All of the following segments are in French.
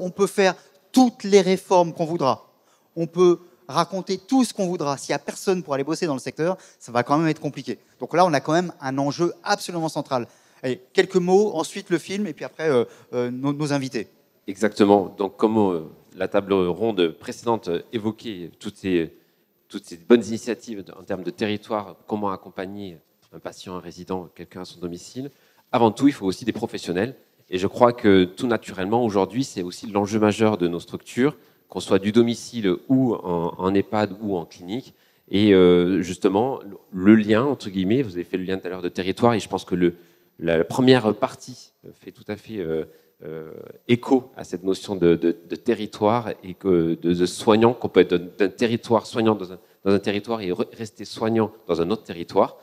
on peut faire toutes les réformes qu'on voudra. On peut raconter tout ce qu'on voudra. S'il n'y a personne pour aller bosser dans le secteur, ça va quand même être compliqué. Donc là, on a quand même un enjeu absolument central. Allez, quelques mots, ensuite le film, et puis après nos invités. Exactement. Donc, comme la table ronde précédente évoquait toutes ces bonnes initiatives en termes de territoire, comment accompagner un patient, un résident, quelqu'un à son domicile, avant tout, il faut aussi des professionnels. Et je crois que tout naturellement, aujourd'hui, c'est aussi l'enjeu majeur de nos structures, qu'on soit du domicile ou en EHPAD ou en clinique. Et justement, le lien, entre guillemets, vous avez fait le lien tout à l'heure de territoire, et je pense que la première partie fait tout à fait écho à cette notion de territoire et de soignant, qu'on peut être d'un territoire soignant dans un territoire et rester soignant dans un autre territoire.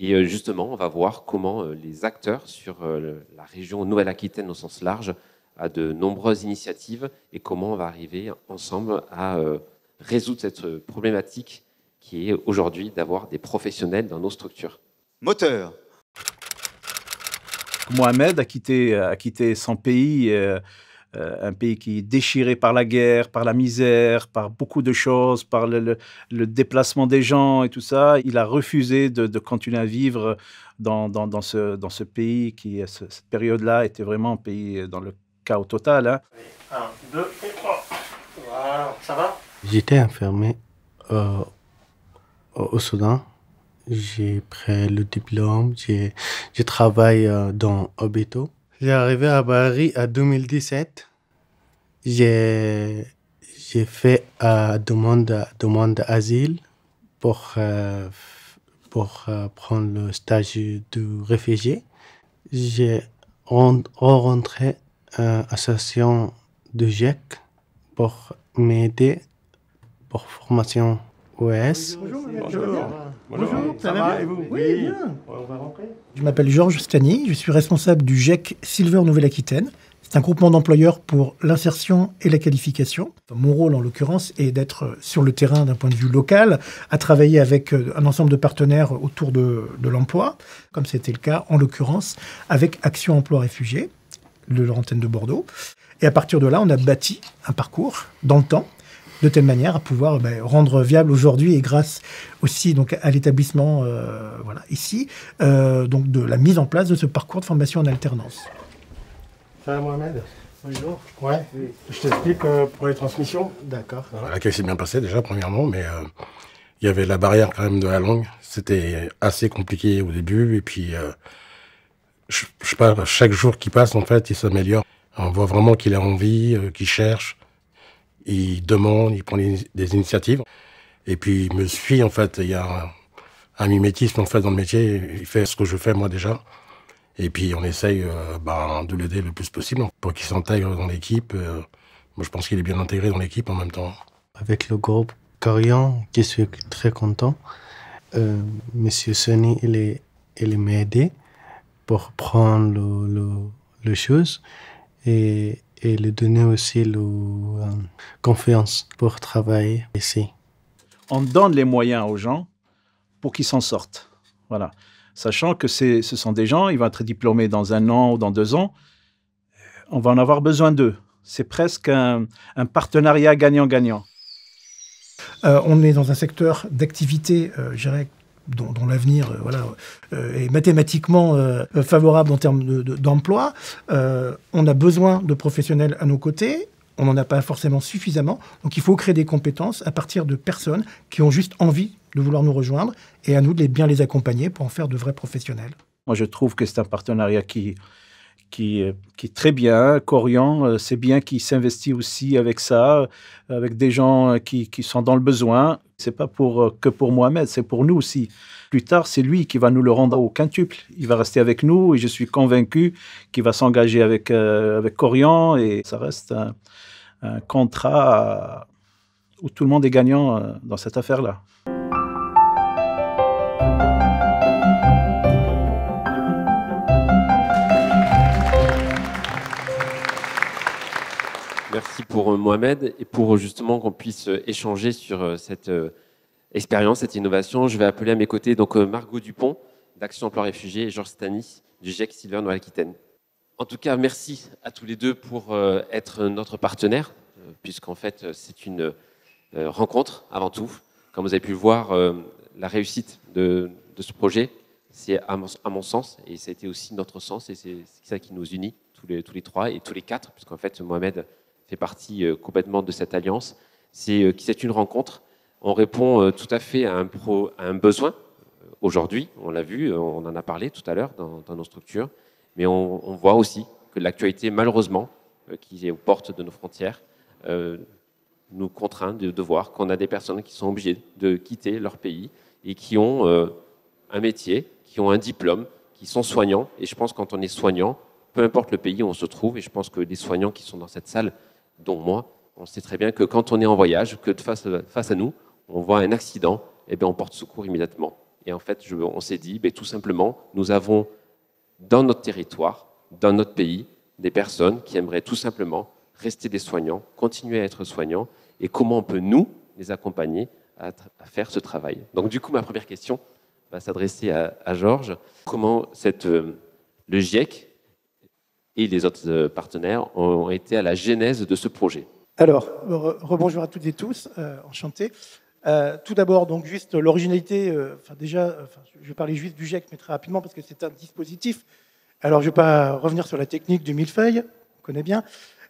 Et justement, on va voir comment les acteurs sur la région Nouvelle-Aquitaine au sens large a de nombreuses initiatives et comment on va arriver ensemble à résoudre cette problématique qui est aujourd'hui d'avoir des professionnels dans nos structures. Moteur. Mohamed a quitté son pays, un pays qui est déchiré par la guerre, par la misère, par beaucoup de choses, par le déplacement des gens et tout ça. Il a refusé de continuer à vivre dans ce pays qui, à cette période-là, était vraiment un pays dans le chaos total. Hein. 1, 2 et 3. Voilà, ça va? J'étais enfermé au Soudan. J'ai pris le diplôme, je travaille dans Obito. J'ai arrivé à Paris en 2017. J'ai fait demande d'asile pour prendre le statut de réfugié. J'ai rencontré une association de GIEC pour m'aider pour formation OS. Bonjour, ça va et vous? Oui, bien. On va rentrer. Je m'appelle Georges Stani, je suis responsable du GIEC Silver Nouvelle-Aquitaine. C'est un groupement d'employeurs pour l'insertion et la qualification. Mon rôle, en l'occurrence, est d'être sur le terrain d'un point de vue local, à travailler avec un ensemble de partenaires autour de l'emploi, comme c'était le cas, en l'occurrence, avec Action Emploi Réfugiés, de leur antenne de Bordeaux. Et à partir de là, on a bâti un parcours dans le temps, de telle manière à pouvoir rendre viable aujourd'hui, et grâce aussi donc, à l'établissement ici, donc de la mise en place de ce parcours de formation en alternance. Ça va, Mohamed? Bonjour. Ouais, je t'explique pour les transmissions. D'accord. L'accueil s'est bien passé déjà, premièrement, mais il y avait la barrière quand même de la langue. C'était assez compliqué au début, et puis je sais pas, chaque jour qui passe, en fait, il s'améliore. On voit vraiment qu'il a envie, qu'il cherche, il demande, il prend des initiatives, et puis il me suit, en fait. Il y a un mimétisme, en fait, dans le métier. Il fait ce que je fais, moi, déjà. Et puis on essaye de l'aider le plus possible pour qu'il s'intègre dans l'équipe. Moi je pense qu'il est bien intégré dans l'équipe en même temps. Avec le groupe Corian, je suis très content. Monsieur Sonny, il m'a aidé pour prendre les choses et lui donner aussi la confiance pour travailler ici. On donne les moyens aux gens pour qu'ils s'en sortent. Voilà. Sachant que ce sont des gens, ils vont être diplômés dans 1 an ou dans 2 ans. On va en avoir besoin d'eux. C'est presque un partenariat gagnant-gagnant. On est dans un secteur d'activité, je dirais, dont l'avenir est mathématiquement favorable en termes d'emploi. On a besoin de professionnels à nos côtés. On n'en a pas forcément suffisamment. Donc il faut créer des compétences à partir de personnes qui ont juste envie de vouloir nous rejoindre, et à nous de bien les accompagner pour en faire de vrais professionnels. Moi, je trouve que c'est un partenariat qui est très bien. Corian, c'est bien qu'il s'investit aussi avec ça, avec des gens qui sont dans le besoin. C'est pas que pour Mohamed, c'est pour nous aussi. Plus tard, c'est lui qui va nous le rendre au quintuple. Il va rester avec nous et je suis convaincu qu'il va s'engager avec Corian, et ça reste un contrat où tout le monde est gagnant dans cette affaire-là. Merci pour Mohamed, et pour justement qu'on puisse échanger sur cette expérience, cette innovation, je vais appeler à mes côtés donc Margot Dupont d'Action Emploi Réfugiés et Georges Stani du GIEC Silver Nouvelle-Aquitaine. En tout cas, merci à tous les deux pour être notre partenaire, puisqu'en fait, c'est une rencontre avant tout. Comme vous avez pu le voir, la réussite de ce projet, c'est à mon sens, et ça a été aussi notre sens, et c'est ça qui nous unit, tous les trois et tous les quatre, puisqu'en fait, Mohamed fait partie complètement de cette alliance. C'est une rencontre. On répond tout à fait à un besoin aujourd'hui, on l'a vu, on en a parlé tout à l'heure dans nos structures, mais on voit aussi que l'actualité, malheureusement, qui est aux portes de nos frontières, nous contraint de voir qu'on a des personnes qui sont obligées de quitter leur pays et qui ont un métier, qui ont un diplôme, qui sont soignants. Et je pense que quand on est soignant, peu importe le pays où on se trouve, et je pense que les soignants qui sont dans cette salle, dont moi, on sait très bien que quand on est en voyage, que face à nous, on voit un accident, et bien on porte secours immédiatement. Et en fait, on s'est dit, tout simplement, nous avons dans notre territoire, dans notre pays, des personnes qui aimeraient tout simplement rester des soignants, continuer à être soignants, et comment on peut, nous, les accompagner à faire ce travail. Donc du coup, ma première question va s'adresser à Georges. Comment le GIEC et les autres partenaires ont été à la genèse de ce projet? Alors, rebonjour à toutes et tous, enchanté. Tout d'abord, donc juste l'originalité, je vais parler juste du GIEC, mais très rapidement, parce que c'est un dispositif. Alors, je ne vais pas revenir sur la technique du millefeuille, on connaît bien,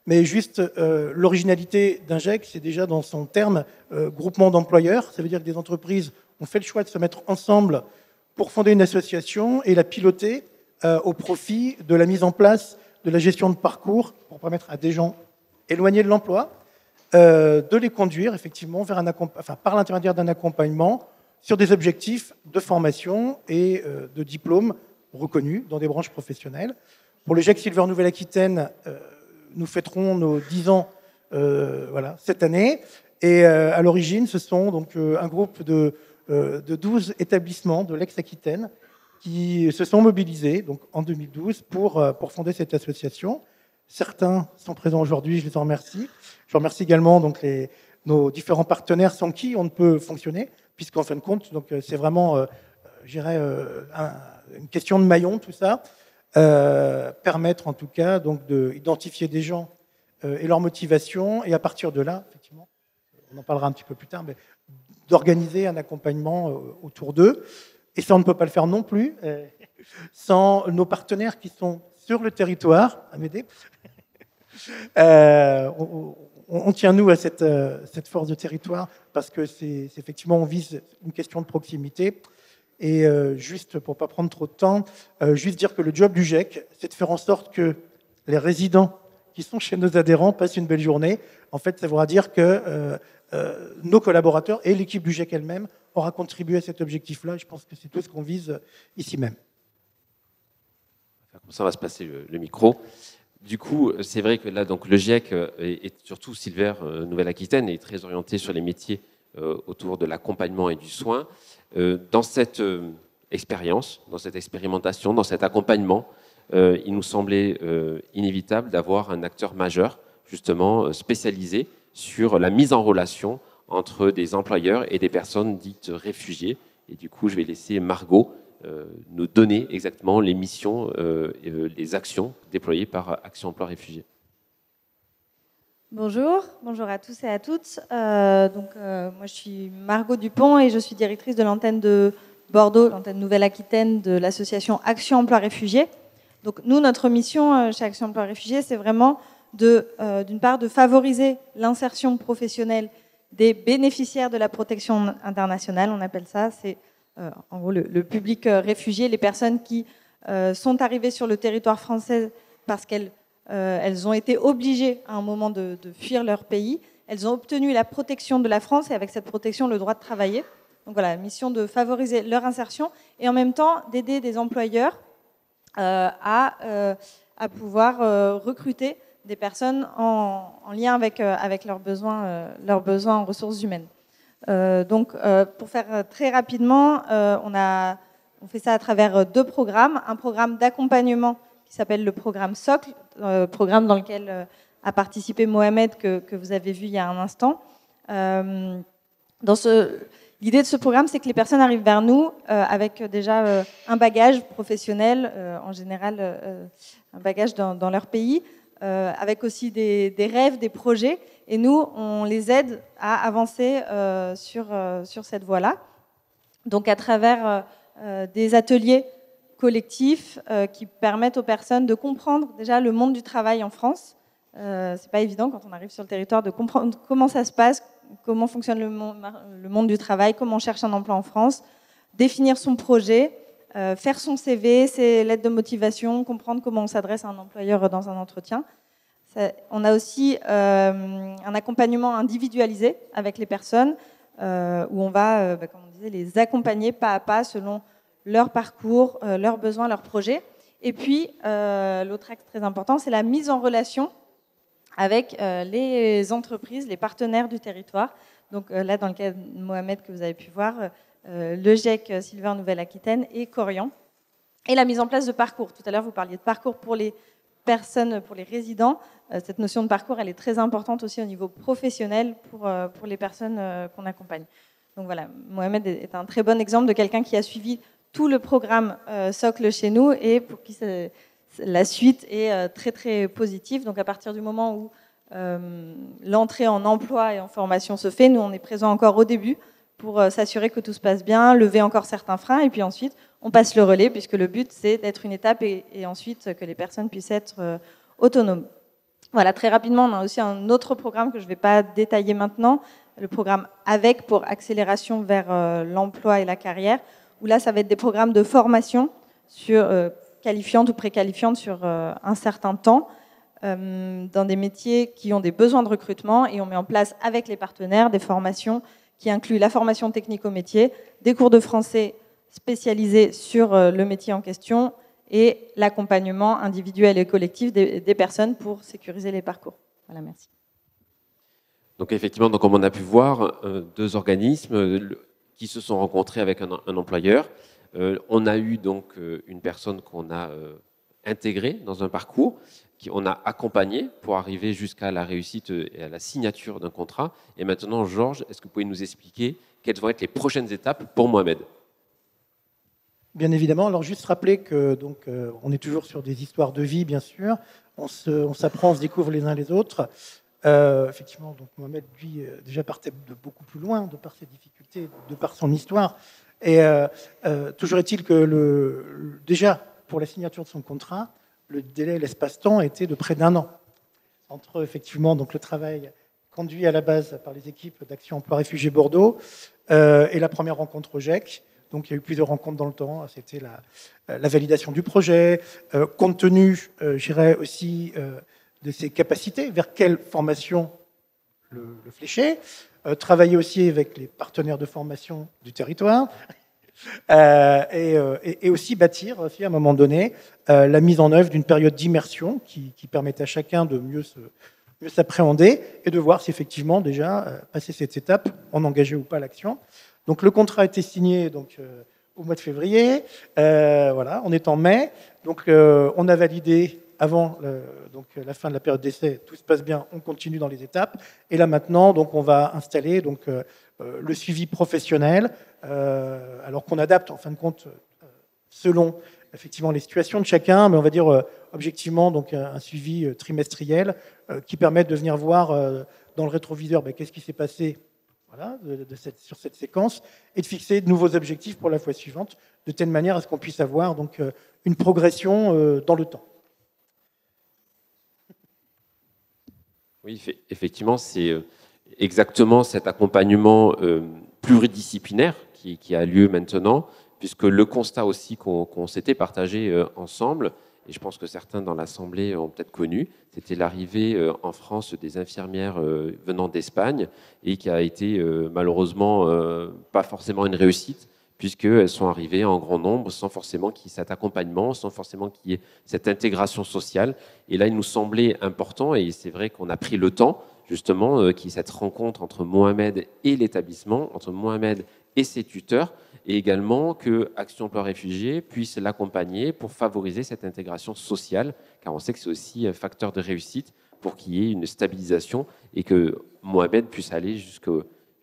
mais juste l'originalité d'un GIEC, c'est déjà dans son terme groupement d'employeurs. Ça veut dire que des entreprises ont fait le choix de se mettre ensemble pour fonder une association et la piloter au profit de la mise en place de la gestion de parcours pour permettre à des gens éloignés de l'emploi de les conduire effectivement vers par l'intermédiaire d'un accompagnement sur des objectifs de formation et de diplômes reconnus dans des branches professionnelles. Pour le GIEC Silver Nouvelle-Aquitaine, nous fêterons nos 10 ans cette année. Et à l'origine, ce sont donc un groupe de 12 établissements de l'ex-Aquitaine qui se sont mobilisés donc, en 2012 pour fonder cette association. Certains sont présents aujourd'hui, je les en remercie. Je remercie également donc, nos différents partenaires sans qui on ne peut fonctionner, puisqu'en fin de compte, c'est vraiment une question de maillon, tout ça. Permettre en tout cas d'identifier des gens et leur motivation, et à partir de là, effectivement, on en parlera un petit peu plus tard, mais d'organiser un accompagnement autour d'eux. Et ça, on ne peut pas le faire non plus sans nos partenaires qui sont sur le territoire, à m'aider. On tient, nous, à cette force de territoire parce que c'est effectivement, on vise une question de proximité. Et juste, pour ne pas prendre trop de temps, juste dire que le job du GIEC, c'est de faire en sorte que les résidents qui sont chez nos adhérents passent une belle journée. En fait, ça voudra dire que nos collaborateurs et l'équipe du GIEC elle-même aura contribué à cet objectif-là. Je pense que c'est tout ce qu'on vise ici même. Comme ça, on va se passer le micro. Du coup, c'est vrai que là, donc, le GIEC et surtout Silver Nouvelle-Aquitaine est très orienté sur les métiers autour de l'accompagnement et du soin. Dans cette expérience, dans cette expérimentation, dans cet accompagnement, il nous semblait inévitable d'avoir un acteur majeur, justement spécialisé sur la mise en relation entre des employeurs et des personnes dites réfugiées. Et du coup, je vais laisser Margot nous donner exactement les missions et les actions déployées par Action Emploi Réfugiés. Bonjour à tous et à toutes. Moi, je suis Margot Dupont et je suis directrice de l'antenne de Bordeaux, l'antenne Nouvelle-Aquitaine de l'association Action Emploi Réfugiés. Donc, nous, notre mission chez Action Emploi Réfugiés, c'est vraiment d'une part de favoriser l'insertion professionnelle des bénéficiaires de la protection internationale, on appelle ça. C'est en gros le public réfugié, les personnes qui sont arrivées sur le territoire français parce qu'elles ont été obligées à un moment de fuir leur pays. Elles ont obtenu la protection de la France et avec cette protection, le droit de travailler. Donc voilà, mission de favoriser leur insertion et en même temps d'aider des employeurs à pouvoir recruter des personnes en lien avec leurs besoins en ressources humaines. Pour faire très rapidement, on fait ça à travers 2 programmes. Un programme d'accompagnement qui s'appelle le programme Socle, programme dans lequel a participé Mohamed, que vous avez vu il y a un instant. Il L'idée de ce programme, c'est que les personnes arrivent vers nous avec déjà un bagage professionnel, en général un bagage dans leur pays, avec aussi des rêves, des projets. Et nous, on les aide à avancer sur cette voie-là. Donc à travers des ateliers collectifs qui permettent aux personnes de comprendre déjà le monde du travail en France. C'est pas évident quand on arrive sur le territoire de comprendre comment ça se passe, comment fonctionne le monde du travail, comment on cherche un emploi en France, définir son projet, faire son CV, ses lettres de motivation, comprendre comment on s'adresse à un employeur dans un entretien. On a aussi un accompagnement individualisé avec les personnes où on va, comme on disait, les accompagner pas à pas selon leur parcours, leurs besoins, leurs projets. Et puis, l'autre axe très important, c'est la mise en relation avec les entreprises, les partenaires du territoire. Donc là, dans le cas de Mohamed que vous avez pu voir, le GIEC Silver Nouvelle-Aquitaine et Corian. Et la mise en place de parcours. Tout à l'heure, vous parliez de parcours pour les personnes, pour les résidents. Cette notion de parcours, elle est très importante aussi au niveau professionnel pour les personnes qu'on accompagne. Donc voilà, Mohamed est un très bon exemple de quelqu'un qui a suivi tout le programme Socle chez nous et pour qui la suite est très très positive. Donc à partir du moment où l'entrée en emploi et en formation se fait, nous on est présent encore au début pour s'assurer que tout se passe bien, lever encore certains freins et puis ensuite on passe le relais puisque le but c'est d'être une étape et ensuite que les personnes puissent être autonomes. Voilà, très rapidement, on a aussi un autre programme que je ne vais pas détailler maintenant, le programme AVEC pour accélération vers l'emploi et la carrière, où là, ça va être des programmes de formation sur, qualifiantes ou préqualifiantes sur un certain temps, dans des métiers qui ont des besoins de recrutement, et on met en place avec les partenaires des formations qui incluent la formation technique au métier, des cours de français spécialisés sur le métier en question, et l'accompagnement individuel et collectif des personnes pour sécuriser les parcours. Voilà, merci. Donc effectivement, donc, comme on a pu voir, deux organismes qui se sont rencontrés avec un employeur. On a eu donc une personne qu'on a intégrée dans un parcours, qu'on a accompagné pour arriver jusqu'à la réussite et à la signature d'un contrat. Et maintenant, Georges, est-ce que vous pouvez nous expliquer quelles vont être les prochaines étapes pour Mohamed ? Bien évidemment. Alors juste rappeler que donc on est toujours sur des histoires de vie, bien sûr. On s'apprend, on se découvre les uns les autres. Effectivement, donc Mohamed lui déjà partait de beaucoup plus loin, de par ses difficultés, de par son histoire. Et toujours est-il que déjà pour la signature de son contrat, le délai, l'espace-temps était de près d'1 an entre effectivement donc le travail conduit à la base par les équipes d'Action Emploi Réfugiés Bordeaux et la première rencontre au GIEC. Donc, il y a eu plusieurs rencontres dans le temps. C'était la validation du projet, compte tenu, je dirais aussi, de ses capacités, vers quelle formation le flécher. Travailler aussi avec les partenaires de formation du territoire. Et aussi bâtir, à un moment donné, la mise en œuvre d'une période d'immersion qui permette à chacun de mieux s'appréhender et de voir si effectivement, déjà, passer cette étape, on engageait ou pas l'action. Donc le contrat a été signé donc, au mois de février, voilà, on est en mai, donc on a validé avant donc, la fin de la période d'essai, tout se passe bien, on continue dans les étapes, et là maintenant donc, on va installer donc, le suivi professionnel, alors qu'on adapte en fin de compte selon effectivement les situations de chacun, mais on va dire objectivement donc, un suivi trimestriel qui permet de venir voir dans le rétroviseur qu'est-ce qui s'est passé. Voilà, sur cette séquence, et de fixer de nouveaux objectifs pour la fois suivante, de telle manière à ce qu'on puisse avoir donc, une progression dans le temps. Oui, effectivement, c'est exactement cet accompagnement pluridisciplinaire qui a lieu maintenant, puisque le constat aussi qu'on s'était partagé ensemble, et je pense que certains dans l'Assemblée ont peut-être connu, c'était l'arrivée en France des infirmières venant d'Espagne et qui a été malheureusement pas forcément une réussite puisqu'elles sont arrivées en grand nombre sans forcément qu'il y ait cet accompagnement, sans forcément qu'il y ait cette intégration sociale. Et là, il nous semblait important, et c'est vrai qu'on a pris le temps justement qu'il y ait cette rencontre entre Mohamed et l'établissement, entre Mohamed et ses tuteurs, et également que Action Emploi Réfugiés puisse l'accompagner pour favoriser cette intégration sociale, car on sait que c'est aussi un facteur de réussite pour qu'il y ait une stabilisation et que Mohamed puisse aller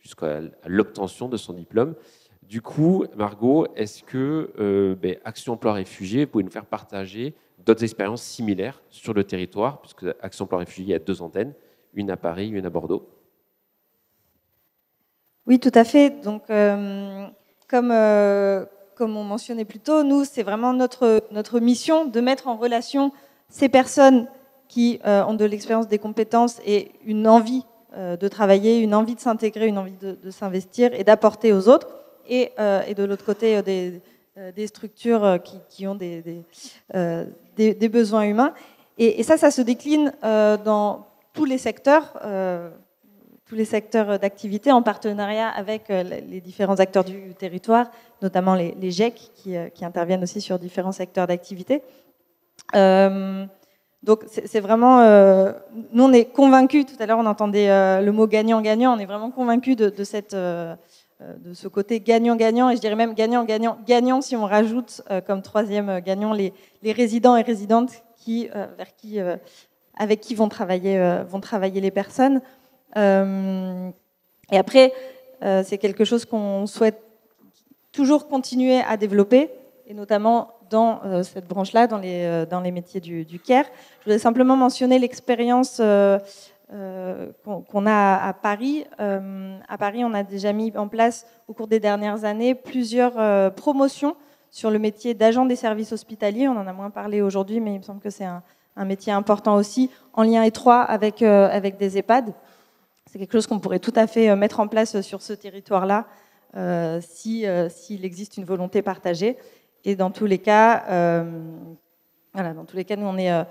jusqu'à l'obtention de son diplôme. Du coup, Margot, est-ce que Action Emploi Réfugiés, vous pouvez nous faire partager d'autres expériences similaires sur le territoire, puisque Action Emploi Réfugiés, il y a 2 antennes, une à Paris, une à Bordeaux. Oui, tout à fait. Donc, comme on mentionnait plus tôt, nous, c'est vraiment notre mission de mettre en relation ces personnes qui ont de l'expérience, des compétences et une envie de travailler, une envie de s'intégrer, une envie de s'investir et d'apporter aux autres. Et de l'autre côté, des structures qui ont des besoins humains. Et ça se décline dans tous les secteurs d'activité en partenariat avec les différents acteurs du territoire, notamment les GEC qui interviennent aussi sur différents secteurs d'activité. Donc c'est vraiment, nous on est convaincus, tout à l'heure on entendait le mot gagnant-gagnant, on est vraiment convaincus de ce côté gagnant-gagnant, et je dirais même gagnant-gagnant-gagnant si on rajoute comme troisième gagnant les résidents et résidentes avec qui vont travailler les personnes. Et après, c'est quelque chose qu'on souhaite toujours continuer à développer, et notamment dans cette branche-là, dans les métiers du CARE. Je voudrais simplement mentionner l'expérience qu'on a à Paris. À Paris, on a déjà mis en place, au cours des dernières années, plusieurs promotions sur le métier d'agent des services hospitaliers. On en a moins parlé aujourd'hui, mais il me semble que c'est un métier important aussi, en lien étroit avec des EHPAD. C'est quelque chose qu'on pourrait tout à fait mettre en place sur ce territoire-là, s'il existe une volonté partagée. Et dans tous les cas, nous on est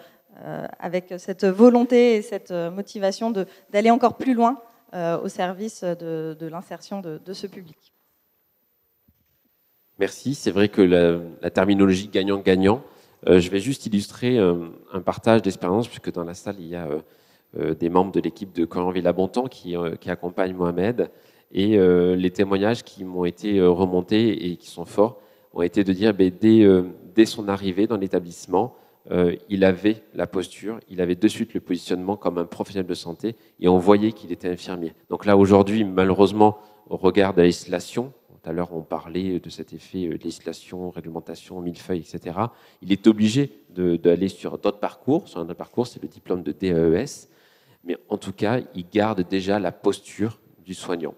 avec cette volonté et cette motivation d'aller encore plus loin au service de l'insertion de ce public. Merci. C'est vrai que la terminologie gagnant-gagnant, je vais juste illustrer un partage d'expérience, puisque dans la salle, il y a des membres de l'équipe de Corian Villabontan qui accompagnent Mohamed. Et les témoignages qui m'ont été remontés et qui sont forts ont été de dire, dès son arrivée dans l'établissement, il avait la posture, il avait de suite le positionnement comme un professionnel de santé, et on voyait qu'il était infirmier. Donc là, aujourd'hui, malheureusement, au regard de la législation, tout à l'heure on parlait de cet effet législation, réglementation, millefeuille, etc., il est obligé d'aller sur d'autres parcours. Sur un autre parcours, c'est le diplôme de DES, mais en tout cas, il garde déjà la posture du soignant.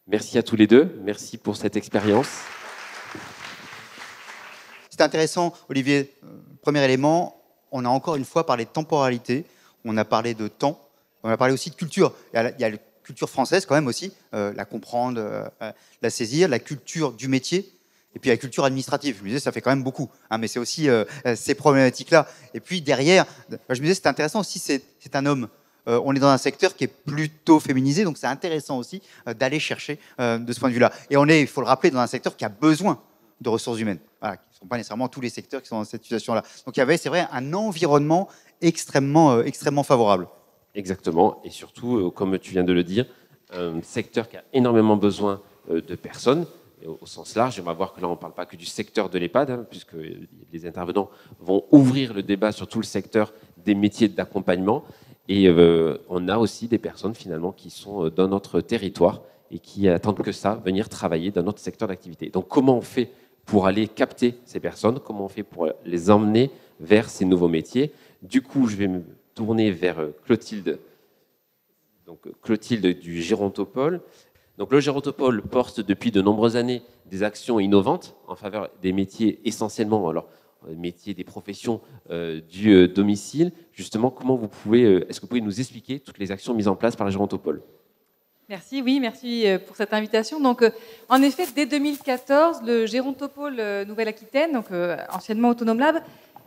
Merci à tous les deux, merci pour cette expérience. C'est intéressant, Olivier. Premier élément, on a encore une fois parlé de temporalité, on a parlé de temps, on a parlé aussi de culture. Il y a la culture française quand même aussi, la comprendre, la saisir, la culture du métier, et puis la culture administrative. Je me disais, ça fait quand même beaucoup, hein, mais c'est aussi ces problématiques-là. Et puis derrière, je me disais, c'est intéressant aussi, c'est un homme. On est dans un secteur qui est plutôt féminisé, donc c'est intéressant aussi d'aller chercher de ce point de vue-là. Et on est, il faut le rappeler, dans un secteur qui a besoin de ressources humaines. Voilà, qui ne sont pas nécessairement tous les secteurs qui sont dans cette situation-là. Donc il y avait, c'est vrai, un environnement extrêmement favorable. Exactement, et surtout, comme tu viens de le dire, un secteur qui a énormément besoin de personnes, au sens large. Et on va voir que là, on ne parle pas que du secteur de l'EHPAD, hein, puisque les intervenants vont ouvrir le débat sur tout le secteur des métiers d'accompagnement. Et on a aussi des personnes, finalement, qui sont dans notre territoire et qui attendent que ça, venir travailler dans notre secteur d'activité. Donc, comment on fait pour aller capter ces personnes? Comment on fait pour les emmener vers ces nouveaux métiers? Du coup, je vais me tourner vers Clotilde. Donc, Clotilde du Gérontopole. Donc, le Gérontopole porte depuis de nombreuses années des actions innovantes en faveur des métiers essentiellement, alors métiers des professions du domicile. Justement, est-ce que vous pouvez nous expliquer toutes les actions mises en place par le Gérontopole? Merci, oui, merci pour cette invitation. Donc, en effet, dès 2014, le Gérontopole Nouvelle-Aquitaine, donc anciennement Autonome Lab,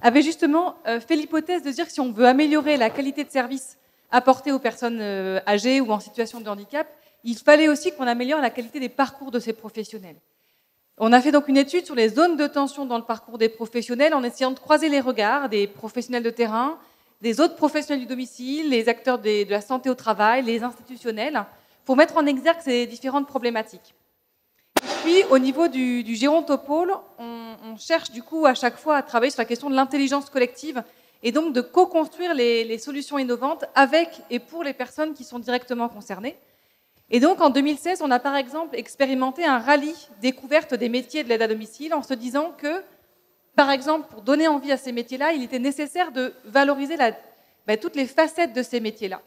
avait justement fait l'hypothèse de dire que si on veut améliorer la qualité de service apporté aux personnes âgées ou en situation de handicap, il fallait aussi qu'on améliore la qualité des parcours de ces professionnels. On a fait donc une étude sur les zones de tension dans le parcours des professionnels en essayant de croiser les regards des professionnels de terrain, des autres professionnels du domicile, les acteurs de la santé au travail, les institutionnels, pour mettre en exergue ces différentes problématiques. Et puis, au niveau du Gérontopole, on cherche du coup à chaque fois à travailler sur la question de l'intelligence collective et donc de co-construire les solutions innovantes avec et pour les personnes qui sont directement concernées. Et donc, en 2016, on a par exemple expérimenté un rallye découverte des métiers de l'aide à domicile en se disant que, par exemple, pour donner envie à ces métiers-là, il était nécessaire de valoriser toutes les facettes de ces métiers-là.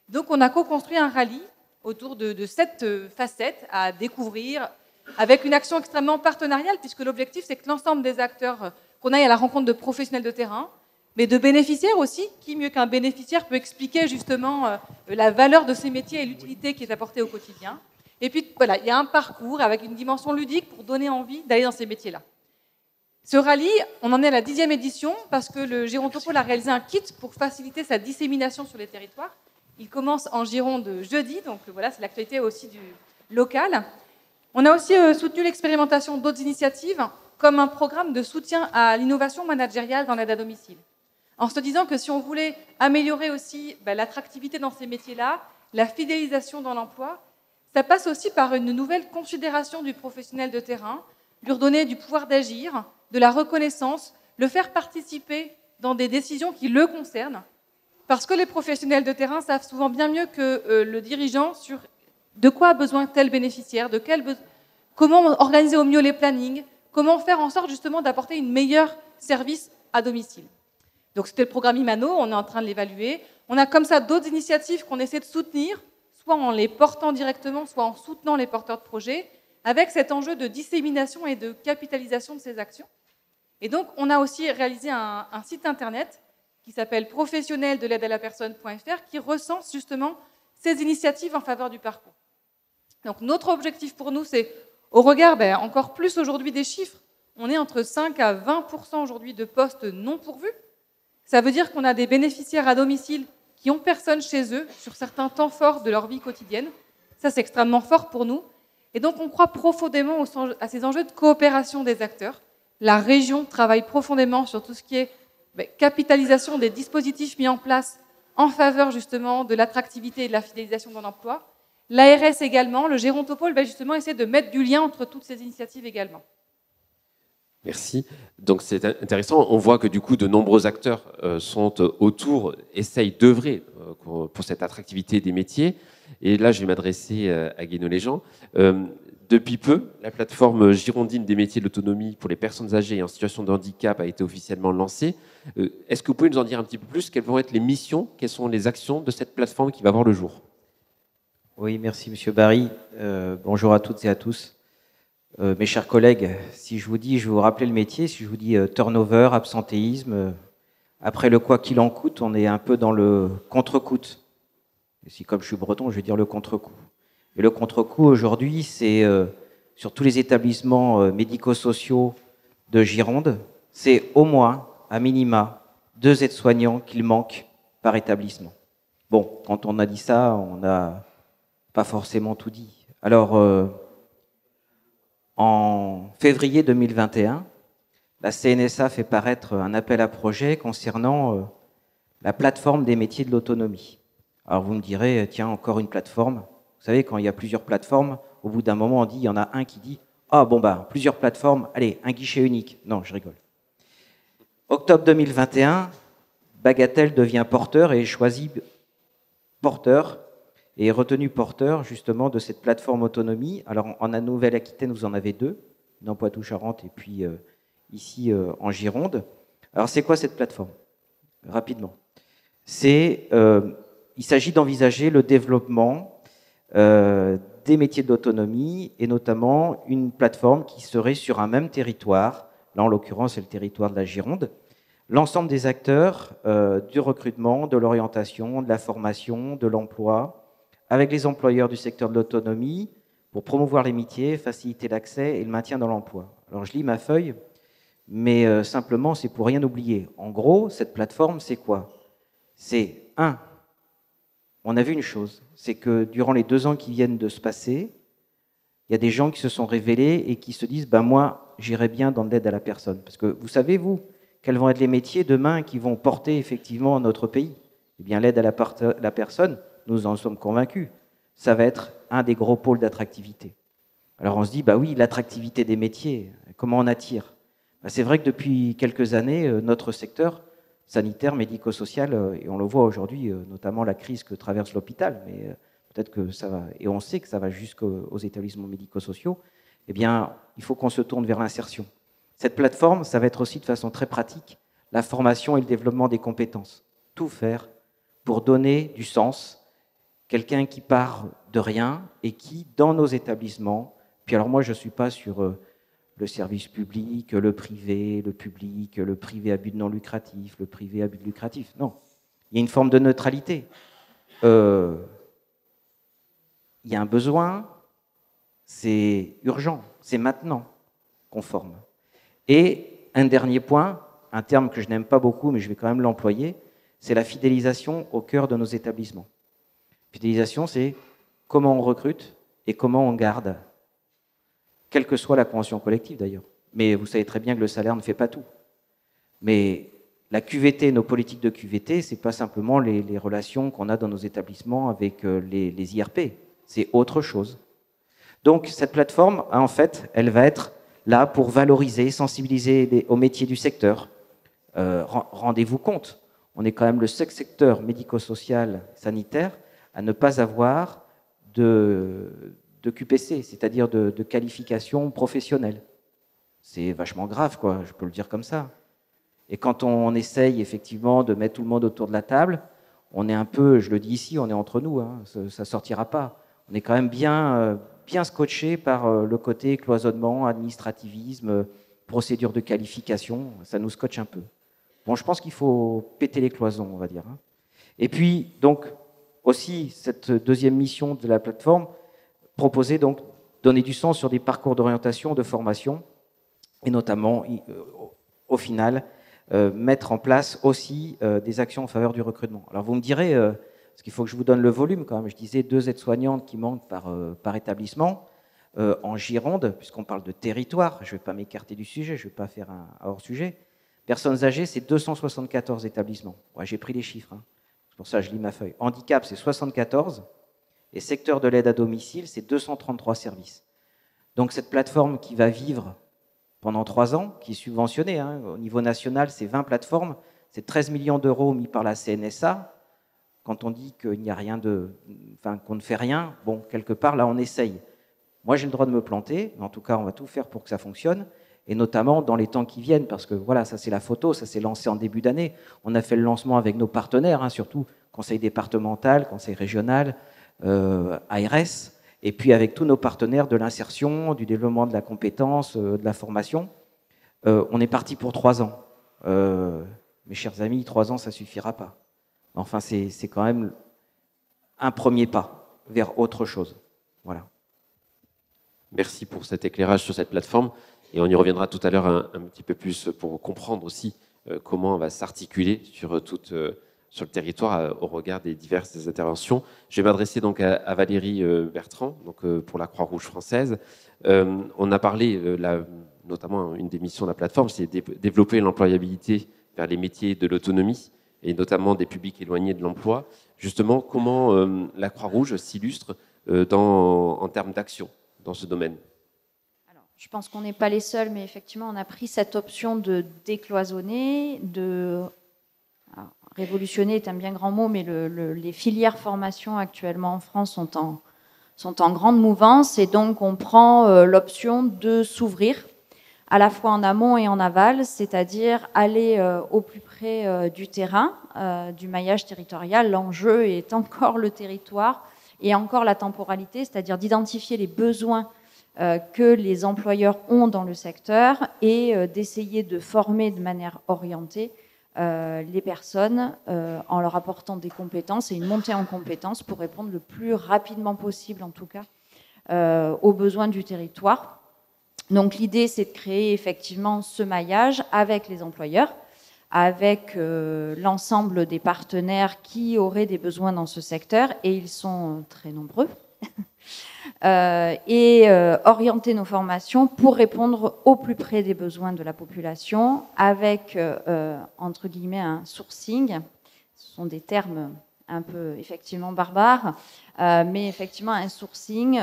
Donc, on a co-construit un rallye autour de 7 facettes à découvrir, avec une action extrêmement partenariale, puisque l'objectif, c'est que l'ensemble des acteurs, qu'on aille à la rencontre de professionnels de terrain, mais de bénéficiaires aussi. Qui mieux qu'un bénéficiaire peut expliquer justement la valeur de ces métiers et l'utilité qui est apportée au quotidien. Et puis, voilà, il y a un parcours avec une dimension ludique pour donner envie d'aller dans ces métiers-là. Ce rallye, on en est à la 10e édition, parce que le Gérontopole a réalisé un kit pour faciliter sa dissémination sur les territoires. Il commence en Gironde jeudi, donc voilà, c'est l'actualité aussi du local. On a aussi soutenu l'expérimentation d'autres initiatives, comme un programme de soutien à l'innovation managériale dans l'aide à domicile. En se disant que si on voulait améliorer aussi l'attractivité dans ces métiers-là, la fidélisation dans l'emploi, ça passe aussi par une nouvelle considération du professionnel de terrain, lui redonner du pouvoir d'agir, de la reconnaissance, le faire participer dans des décisions qui le concernent, parce que les professionnels de terrain savent souvent bien mieux que le dirigeant sur de quoi a besoin tel bénéficiaire, comment organiser au mieux les plannings, comment faire en sorte justement d'apporter une meilleure service à domicile. Donc c'était le programme Imano, on est en train de l'évaluer. On a comme ça d'autres initiatives qu'on essaie de soutenir, soit en les portant directement, soit en soutenant les porteurs de projets, avec cet enjeu de dissémination et de capitalisation de ces actions. Et donc on a aussi réalisé un site internet qui s'appelle professionnel-de-l'aide-à-la-personne.fr qui recense justement ces initiatives en faveur du parcours. Donc notre objectif pour nous, c'est, au regard encore plus aujourd'hui des chiffres, on est entre 5 à 20% aujourd'hui de postes non pourvus. Ça veut dire qu'on a des bénéficiaires à domicile qui ont personne chez eux sur certains temps forts de leur vie quotidienne. Ça, c'est extrêmement fort pour nous. Et donc, on croit profondément à ces enjeux de coopération des acteurs. La région travaille profondément sur tout ce qui est capitalisation des dispositifs mis en place en faveur justement de l'attractivité et de la fidélisation dans l'emploi. L'ARS également, le Gérontopole va justement essayer de mettre du lien entre toutes ces initiatives également. Merci. Donc c'est intéressant. On voit que du coup de nombreux acteurs sont autour, essayent d'œuvrer pour cette attractivité des métiers. Et là, je vais m'adresser à Guéno Léjean. Depuis peu, la plateforme girondine des métiers de l'autonomie pour les personnes âgées et en situation de handicap a été officiellement lancée. Est-ce que vous pouvez nous en dire un petit peu plus? Quelles vont être les missions, quelles sont les actions de cette plateforme qui va voir le jour? Oui, merci Monsieur Barry. Bonjour à toutes et à tous. Mes chers collègues, si je vous dis, je vais vous rappeler le métier, si je vous dis turnover, absentéisme, après le quoi qu'il en coûte, on est un peu dans le contre-coûte. Et si comme je suis breton, je vais dire le contre-coup. Et le contre-coup aujourd'hui, c'est sur tous les établissements médico-sociaux de Gironde, c'est au moins, à minima, 2 aides-soignants qu'il manque par établissement. Bon, quand on a dit ça, on n'a pas forcément tout dit. Alors, en février 2021, la CNSA fait paraître un appel à projet concernant la plateforme des métiers de l'autonomie. Alors vous me direz, tiens, encore une plateforme. Vous savez, quand il y a plusieurs plateformes, au bout d'un moment, on dit, il y en a un qui dit, ah bon bah, plusieurs plateformes, allez, un guichet unique. Non, je rigole. Octobre 2021, Bagatelle devient porteur et est choisi porteur et est retenu porteur justement de cette plateforme autonomie. Alors en Nouvelle-Aquitaine, vous en avez 2, dans Poitou-Charentes et puis ici en Gironde. Alors c'est quoi cette plateforme? Rapidement. Il s'agit d'envisager le développement des métiers de l'autonomie et notamment une plateforme qui serait sur un même territoire, là en l'occurrence c'est le territoire de la Gironde, l'ensemble des acteurs du recrutement, de l'orientation, de la formation, de l'emploi, avec les employeurs du secteur de l'autonomie pour promouvoir les métiers, faciliter l'accès et le maintien dans l'emploi. Alors je lis ma feuille, mais simplement c'est pour rien oublier. En gros, cette plateforme c'est quoi? C'est on a vu une chose, c'est que durant les 2 ans qui viennent de se passer, il y a des gens qui se sont révélés et qui se disent ben moi j'irai bien dans l'aide à la personne. Parce que vous savez vous, quels vont être les métiers demain qui vont porter effectivement notre pays? Eh bien l'aide à la personne, nous en sommes convaincus, ça va être un des gros pôles d'attractivité. Alors on se dit, bah oui, l'attractivité des métiers, comment on attire? Bah, c'est vrai que depuis quelques années, notre secteur sanitaire, médico-social, et on le voit aujourd'hui, notamment la crise que traverse l'hôpital, mais peut-être que ça va, et on sait que ça va jusqu'aux établissements médico-sociaux, eh bien, il faut qu'on se tourne vers l'insertion. Cette plateforme, ça va être aussi de façon très pratique la formation et le développement des compétences. Tout faire pour donner du sens. Quelqu'un qui part de rien et qui, dans nos établissements, puis alors moi je ne suis pas sur le service public, le privé à but non lucratif, le privé à but lucratif, non. Il y a une forme de neutralité. Il y a un besoin, c'est urgent, c'est maintenant qu'on forme. Et un dernier point, un terme que je n'aime pas beaucoup, mais je vais quand même l'employer, c'est la fidélisation au cœur de nos établissements. Fidélisation, c'est comment on recrute et comment on garde, quelle que soit la convention collective d'ailleurs. Mais vous savez très bien que le salaire ne fait pas tout. Mais la QVT, nos politiques de QVT, ce n'est pas simplement les relations qu'on a dans nos établissements avec les IRP, c'est autre chose. Donc cette plateforme, en fait, elle va être là pour valoriser, sensibiliser aux métiers du secteur. Rendez-vous compte, on est quand même le seul secteur médico-social sanitaire à ne pas avoir de QPC, c'est-à-dire de qualification professionnelle. C'est vachement grave, quoi, je peux le dire comme ça. Et quand on essaye effectivement de mettre tout le monde autour de la table, on est un peu, je le dis ici, on est entre nous, hein, ça ne sortira pas. On est quand même bien scotché par le côté cloisonnement, administrativisme, procédure de qualification, ça nous scotche un peu. Bon, je pense qu'il faut péter les cloisons, on va dire. Et puis, donc, aussi, cette deuxième mission de la plateforme, proposer donc donner du sens sur des parcours d'orientation, de formation, et notamment, au final, mettre en place aussi des actions en faveur du recrutement. Alors vous me direz, parce qu'il faut que je vous donne le volume quand même, je disais 2 aides-soignantes qui manquent par établissement, en Gironde, puisqu'on parle de territoire, je ne vais pas m'écarter du sujet, je ne vais pas faire un hors-sujet. Personnes âgées, c'est 274 établissements. Ouais, j'ai pris les chiffres, hein. C'est pour ça que je lis ma feuille. Handicap, c'est 74, et secteur de l'aide à domicile, c'est 233 services. Donc cette plateforme qui va vivre pendant 3 ans, qui est subventionnée, hein, au niveau national, c'est 20 plateformes, c'est 13 millions d'euros mis par la CNSA. Quand on dit qu'il n'y a rien qu'on ne fait rien, bon, quelque part, là, on essaye. Moi, j'ai le droit de me planter, mais en tout cas, on va tout faire pour que ça fonctionne, et notamment dans les temps qui viennent, parce que voilà, ça c'est la photo, ça s'est lancé en début d'année. On a fait le lancement avec nos partenaires, hein, surtout conseil départemental, conseil régional, ARS, et puis avec tous nos partenaires de l'insertion, du développement de la compétence, de la formation. On est parti pour 3 ans. Mes chers amis, 3 ans, ça ne suffira pas. Enfin, c'est quand même un premier pas vers autre chose. Voilà. Merci pour cet éclairage sur cette plateforme. Et on y reviendra tout à l'heure un petit peu plus pour comprendre aussi comment on va s'articuler sur le territoire au regard des diverses interventions. Je vais m'adresser donc à Valérie Bertrand, donc, pour la Croix-Rouge française. On a parlé, notamment une des missions de la plateforme, c'est développer l'employabilité vers les métiers de l'autonomie et notamment des publics éloignés de l'emploi. Justement, comment la Croix-Rouge s'illustre en termes d'action dans ce domaine? Je pense qu'on n'est pas les seuls, mais effectivement, on a pris cette option de décloisonner, alors, révolutionner est un bien grand mot, mais les filières formation actuellement en France sont en grande mouvance, et donc on prend l'option de s'ouvrir à la fois en amont et en aval, c'est-à-dire aller au plus près du terrain, du maillage territorial. L'enjeu est encore le territoire et encore la temporalité, c'est-à-dire d'identifier les besoins que les employeurs ont dans le secteur et d'essayer de former de manière orientée les personnes en leur apportant des compétences et une montée en compétences pour répondre le plus rapidement possible, en tout cas, aux besoins du territoire. Donc l'idée, c'est de créer effectivement ce maillage avec les employeurs, avec l'ensemble des partenaires qui auraient des besoins dans ce secteur, et ils sont très nombreux. Et orienter nos formations pour répondre au plus près des besoins de la population avec, entre guillemets, un sourcing. Ce sont des termes un peu effectivement barbares, mais effectivement un sourcing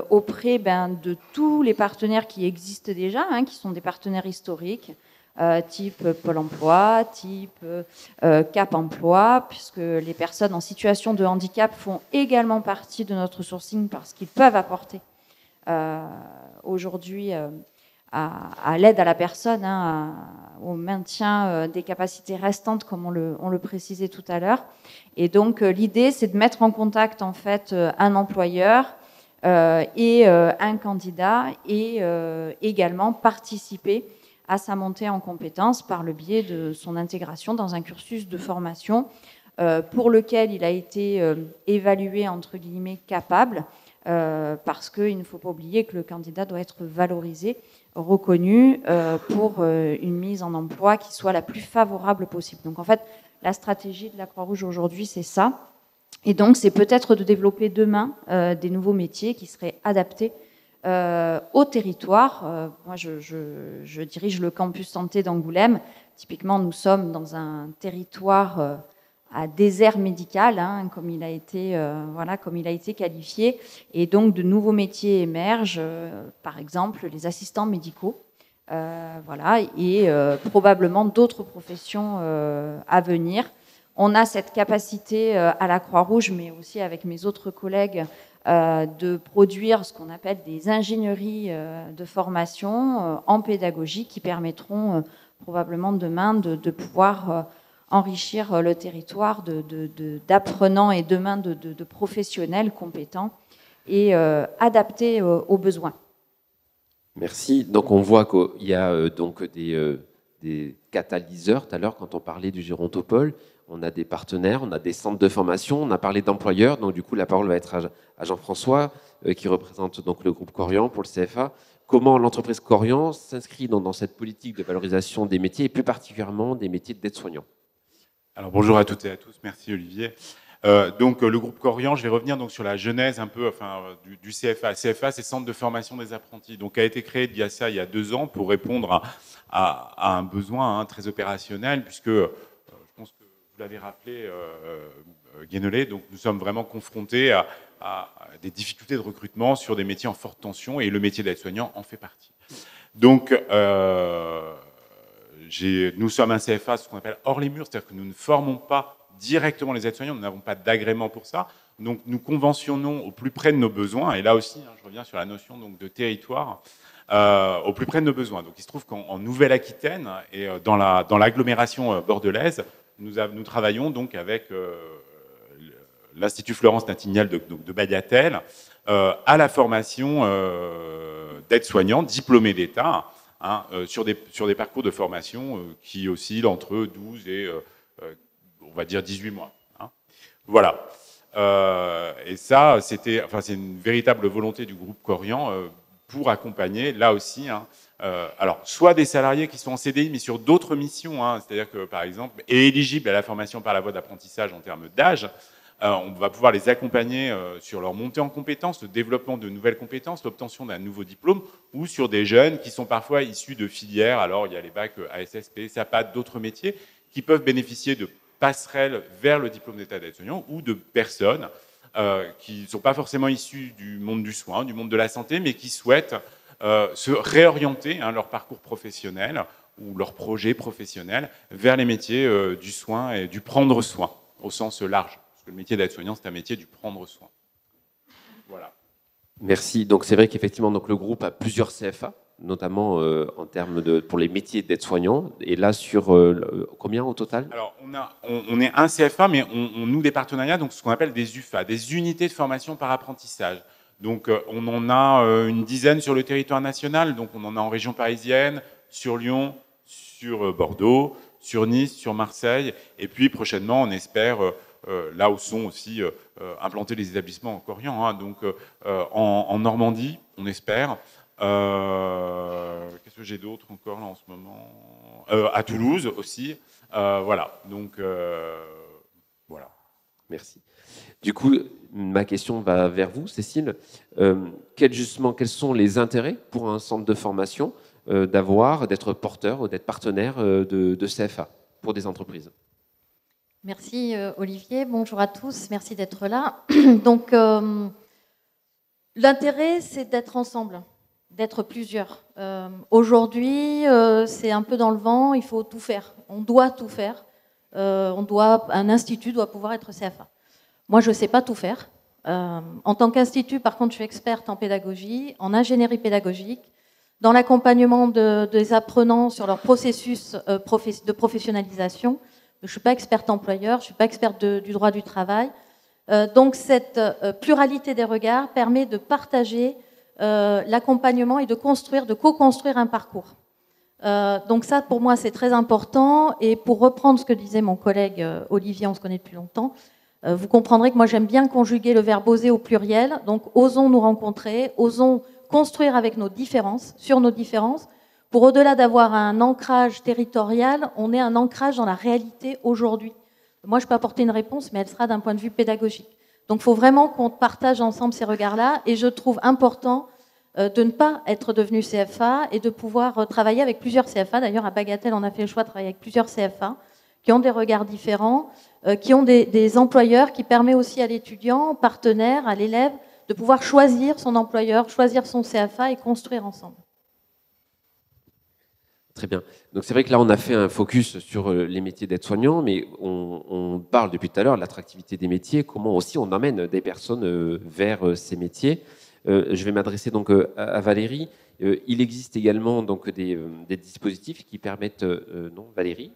auprès de tous les partenaires qui existent déjà, hein, qui sont des partenaires historiques, type Pôle emploi, type Cap emploi, puisque les personnes en situation de handicap font également partie de notre sourcing parce qu'ils peuvent apporter aujourd'hui à l'aide à la personne, au maintien des capacités restantes, comme on le précisait tout à l'heure. Et donc, l'idée, c'est de mettre en contact, en fait, un employeur et un candidat, et également participer à sa montée en compétences par le biais de son intégration dans un cursus de formation pour lequel il a été évalué, entre guillemets, capable, parce qu'il ne faut pas oublier que le candidat doit être valorisé, reconnu pour une mise en emploi qui soit la plus favorable possible. Donc en fait, la stratégie de la Croix-Rouge aujourd'hui, c'est ça. Et donc c'est peut-être de développer demain des nouveaux métiers qui seraient adaptés au territoire. Moi, je dirige le campus santé d'Angoulême. Typiquement, nous sommes dans un territoire à désert médical, comme il a été qualifié, et donc de nouveaux métiers émergent, par exemple les assistants médicaux, et probablement d'autres professions à venir. On a cette capacité à la Croix-Rouge, mais aussi avec mes autres collègues, de produire ce qu'on appelle des ingénieries de formation en pédagogie qui permettront probablement demain de pouvoir enrichir le territoire d'apprenants et demain de professionnels compétents et adaptés aux besoins. Merci. Donc on voit qu'il y a donc des catalyseurs. Tout à l'heure, quand on parlait du Gérontopole, on a des partenaires, on a des centres de formation, on a parlé d'employeurs. Donc du coup, la parole va être à Jean-François, qui représente donc le groupe Corian pour le CFA. Comment l'entreprise Corian s'inscrit dans cette politique de valorisation des métiers et plus particulièrement des métiers d'aide-soignant? Alors bonjour à toutes et à tous, merci Olivier. Donc le groupe Corian, je vais revenir donc sur la genèse un peu du CFA. CFA, c'est Centre de formation des apprentis, donc a été créé il y a 2 ans pour répondre à un besoin très opérationnel, puisque je pense que vous l'avez rappelé, Guénolé, donc nous sommes vraiment confrontés à des difficultés de recrutement sur des métiers en forte tension, et le métier d'aide-soignant en fait partie. Donc nous sommes un CFA, ce qu'on appelle hors les murs, c'est-à-dire que nous ne formons pas directement les aides-soignants, nous n'avons pas d'agrément pour ça. Donc nous conventionnons au plus près de nos besoins, et là aussi, je reviens sur la notion donc, de territoire, au plus près de nos besoins. Donc il se trouve qu'en Nouvelle-Aquitaine et dans l'agglomération bordelaise, nous travaillons donc avec l'Institut Florence Nightingale de Badiatel à la formation d'aides-soignants diplômés d'État, sur des parcours de formation qui oscillent entre 12 et, on va dire, 18 mois. Voilà. Et ça, c'est une véritable volonté du groupe Corian pour accompagner, là aussi, alors, soit des salariés qui sont en CDI, mais sur d'autres missions, c'est-à-dire que, par exemple, est éligible à la formation par la voie d'apprentissage en termes d'âge, on va pouvoir les accompagner sur leur montée en compétences, le développement de nouvelles compétences, l'obtention d'un nouveau diplôme, ou sur des jeunes qui sont parfois issus de filières, alors il y a les bacs ASSP, SAPAT, d'autres métiers, qui peuvent bénéficier de passerelles vers le diplôme d'état d'aide-soignant, ou de personnes qui ne sont pas forcément issues du monde du soin, du monde de la santé, mais qui souhaitent se réorienter leur parcours professionnel ou leur projet professionnel vers les métiers du soin et du prendre soin, au sens large. Le métier d'aide-soignant, c'est un métier du prendre soin. Voilà. Merci. Donc c'est vrai qu'effectivement, donc le groupe a plusieurs CFA, notamment en termes pour les métiers d'aide-soignant. Et là, sur combien au total? Alors on est un CFA, mais on noue des partenariats, donc ce qu'on appelle des UFA, des unités de formation par apprentissage. Donc on en a une dizaine sur le territoire national. Donc on en a en région parisienne, sur Lyon, sur Bordeaux, sur Nice, sur Marseille. Et puis prochainement, on espère là où sont aussi implantés les établissements en Corian, donc en Normandie, on espère. Qu'est-ce que j'ai d'autre encore là en ce moment? À Toulouse aussi. Voilà, donc voilà. Merci. Du coup, ma question va vers vous, Cécile. Quels sont les intérêts pour un centre de formation d'être porteur ou d'être partenaire de CFA pour des entreprises? Merci Olivier, bonjour à tous, merci d'être là. Donc l'intérêt c'est d'être ensemble, d'être plusieurs. Aujourd'hui, c'est un peu dans le vent, il faut tout faire. On doit tout faire. Un institut doit pouvoir être CFA. Moi, je ne sais pas tout faire. En tant qu'institut, par contre, je suis experte en pédagogie, en ingénierie pédagogique, dans l'accompagnement des apprenants sur leur processus de professionnalisation. Je ne suis pas experte employeur, je ne suis pas experte du droit du travail. Donc cette pluralité des regards permet de partager l'accompagnement et de co-construire un parcours. Donc ça, pour moi, c'est très important. Et pour reprendre ce que disait mon collègue Olivier, on se connaît depuis longtemps, vous comprendrez que moi, j'aime bien conjuguer le verbe oser au pluriel. Donc osons nous rencontrer, osons construire avec nos différences, sur nos différences, pour au-delà d'avoir un ancrage territorial, on ait un ancrage dans la réalité aujourd'hui. Moi, je peux apporter une réponse, mais elle sera d'un point de vue pédagogique. Donc, il faut vraiment qu'on partage ensemble ces regards-là. Et je trouve important de ne pas être devenu CFA et de pouvoir travailler avec plusieurs CFA. D'ailleurs, à Bagatelle, on a fait le choix de travailler avec plusieurs CFA qui ont des regards différents, qui ont des employeurs, qui permettent aussi à l'étudiant, partenaire, à l'élève, de pouvoir choisir son employeur, choisir son CFA et construire ensemble. Très bien. Donc c'est vrai que là, on a fait un focus sur les métiers d'aide-soignant, mais on parle depuis tout à l'heure de l'attractivité des métiers, comment aussi on amène des personnes vers ces métiers. Je vais m'adresser donc à Valérie. Il existe également donc des dispositifs qui permettent... non, Valérie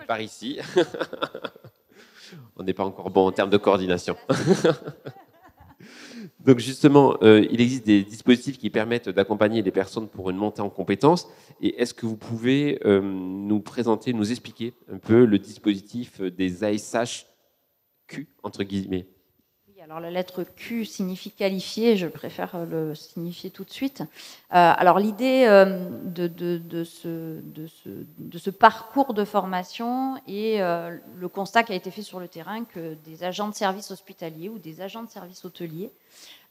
par ici. On n'est pas encore bon en termes de coordination. Donc justement, il existe des dispositifs qui permettent d'accompagner les personnes pour une montée en compétences. Et est-ce que vous pouvez nous présenter, nous expliquer un peu le dispositif des ASHQ, entre guillemets? Oui, alors la lettre Q signifie qualifié, je préfère le signifier tout de suite. Alors l'idée de ce parcours de formation et le constat qui a été fait sur le terrain que des agents de service hospitalier ou des agents de service hôtelier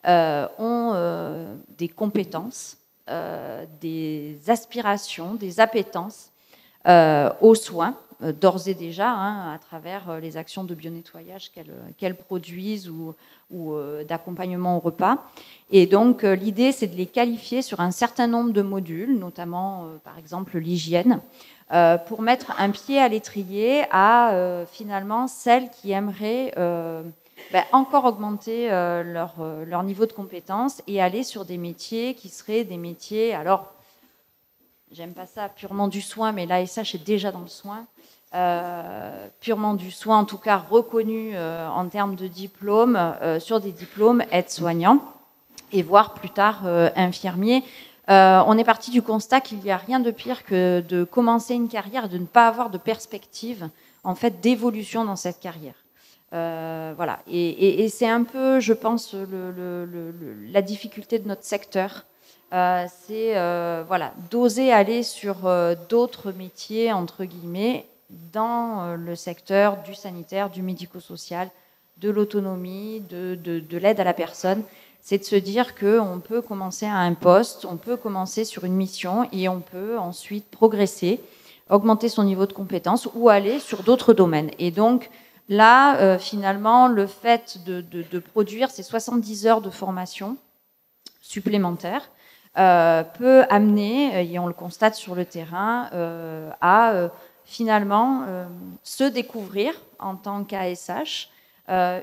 ont des compétences, des aspirations, des appétences aux soins, d'ores et déjà, à travers les actions de bio-nettoyage qu'elles produisent ou d'accompagnement au repas. Et donc, l'idée, c'est de les qualifier sur un certain nombre de modules, notamment, par exemple, l'hygiène, pour mettre un pied à l'étrier à, finalement, celles qui aimeraient encore augmenter leur niveau de compétence et aller sur des métiers qui seraient des métiers, alors, j'aime pas ça, purement du soin, mais l'ASH est déjà dans le soin, purement du soin, en tout cas reconnu en termes de diplôme, sur des diplômes aide-soignants, et voire plus tard infirmiers. On est parti du constat qu'il n'y a rien de pire que de commencer une carrière et de ne pas avoir de perspective, en fait, d'évolution dans cette carrière. Voilà. Et c'est un peu, je pense, la difficulté de notre secteur. C'est voilà, d'oser aller sur d'autres métiers, entre guillemets, dans le secteur du sanitaire, du médico-social, de l'autonomie, de l'aide à la personne. C'est de se dire qu'on peut commencer à un poste, on peut commencer sur une mission et on peut ensuite progresser, augmenter son niveau de compétence ou aller sur d'autres domaines. Et donc, là, finalement, le fait de produire ces 70 heures de formation supplémentaires peut amener, et on le constate sur le terrain, à finalement se découvrir en tant qu'ASH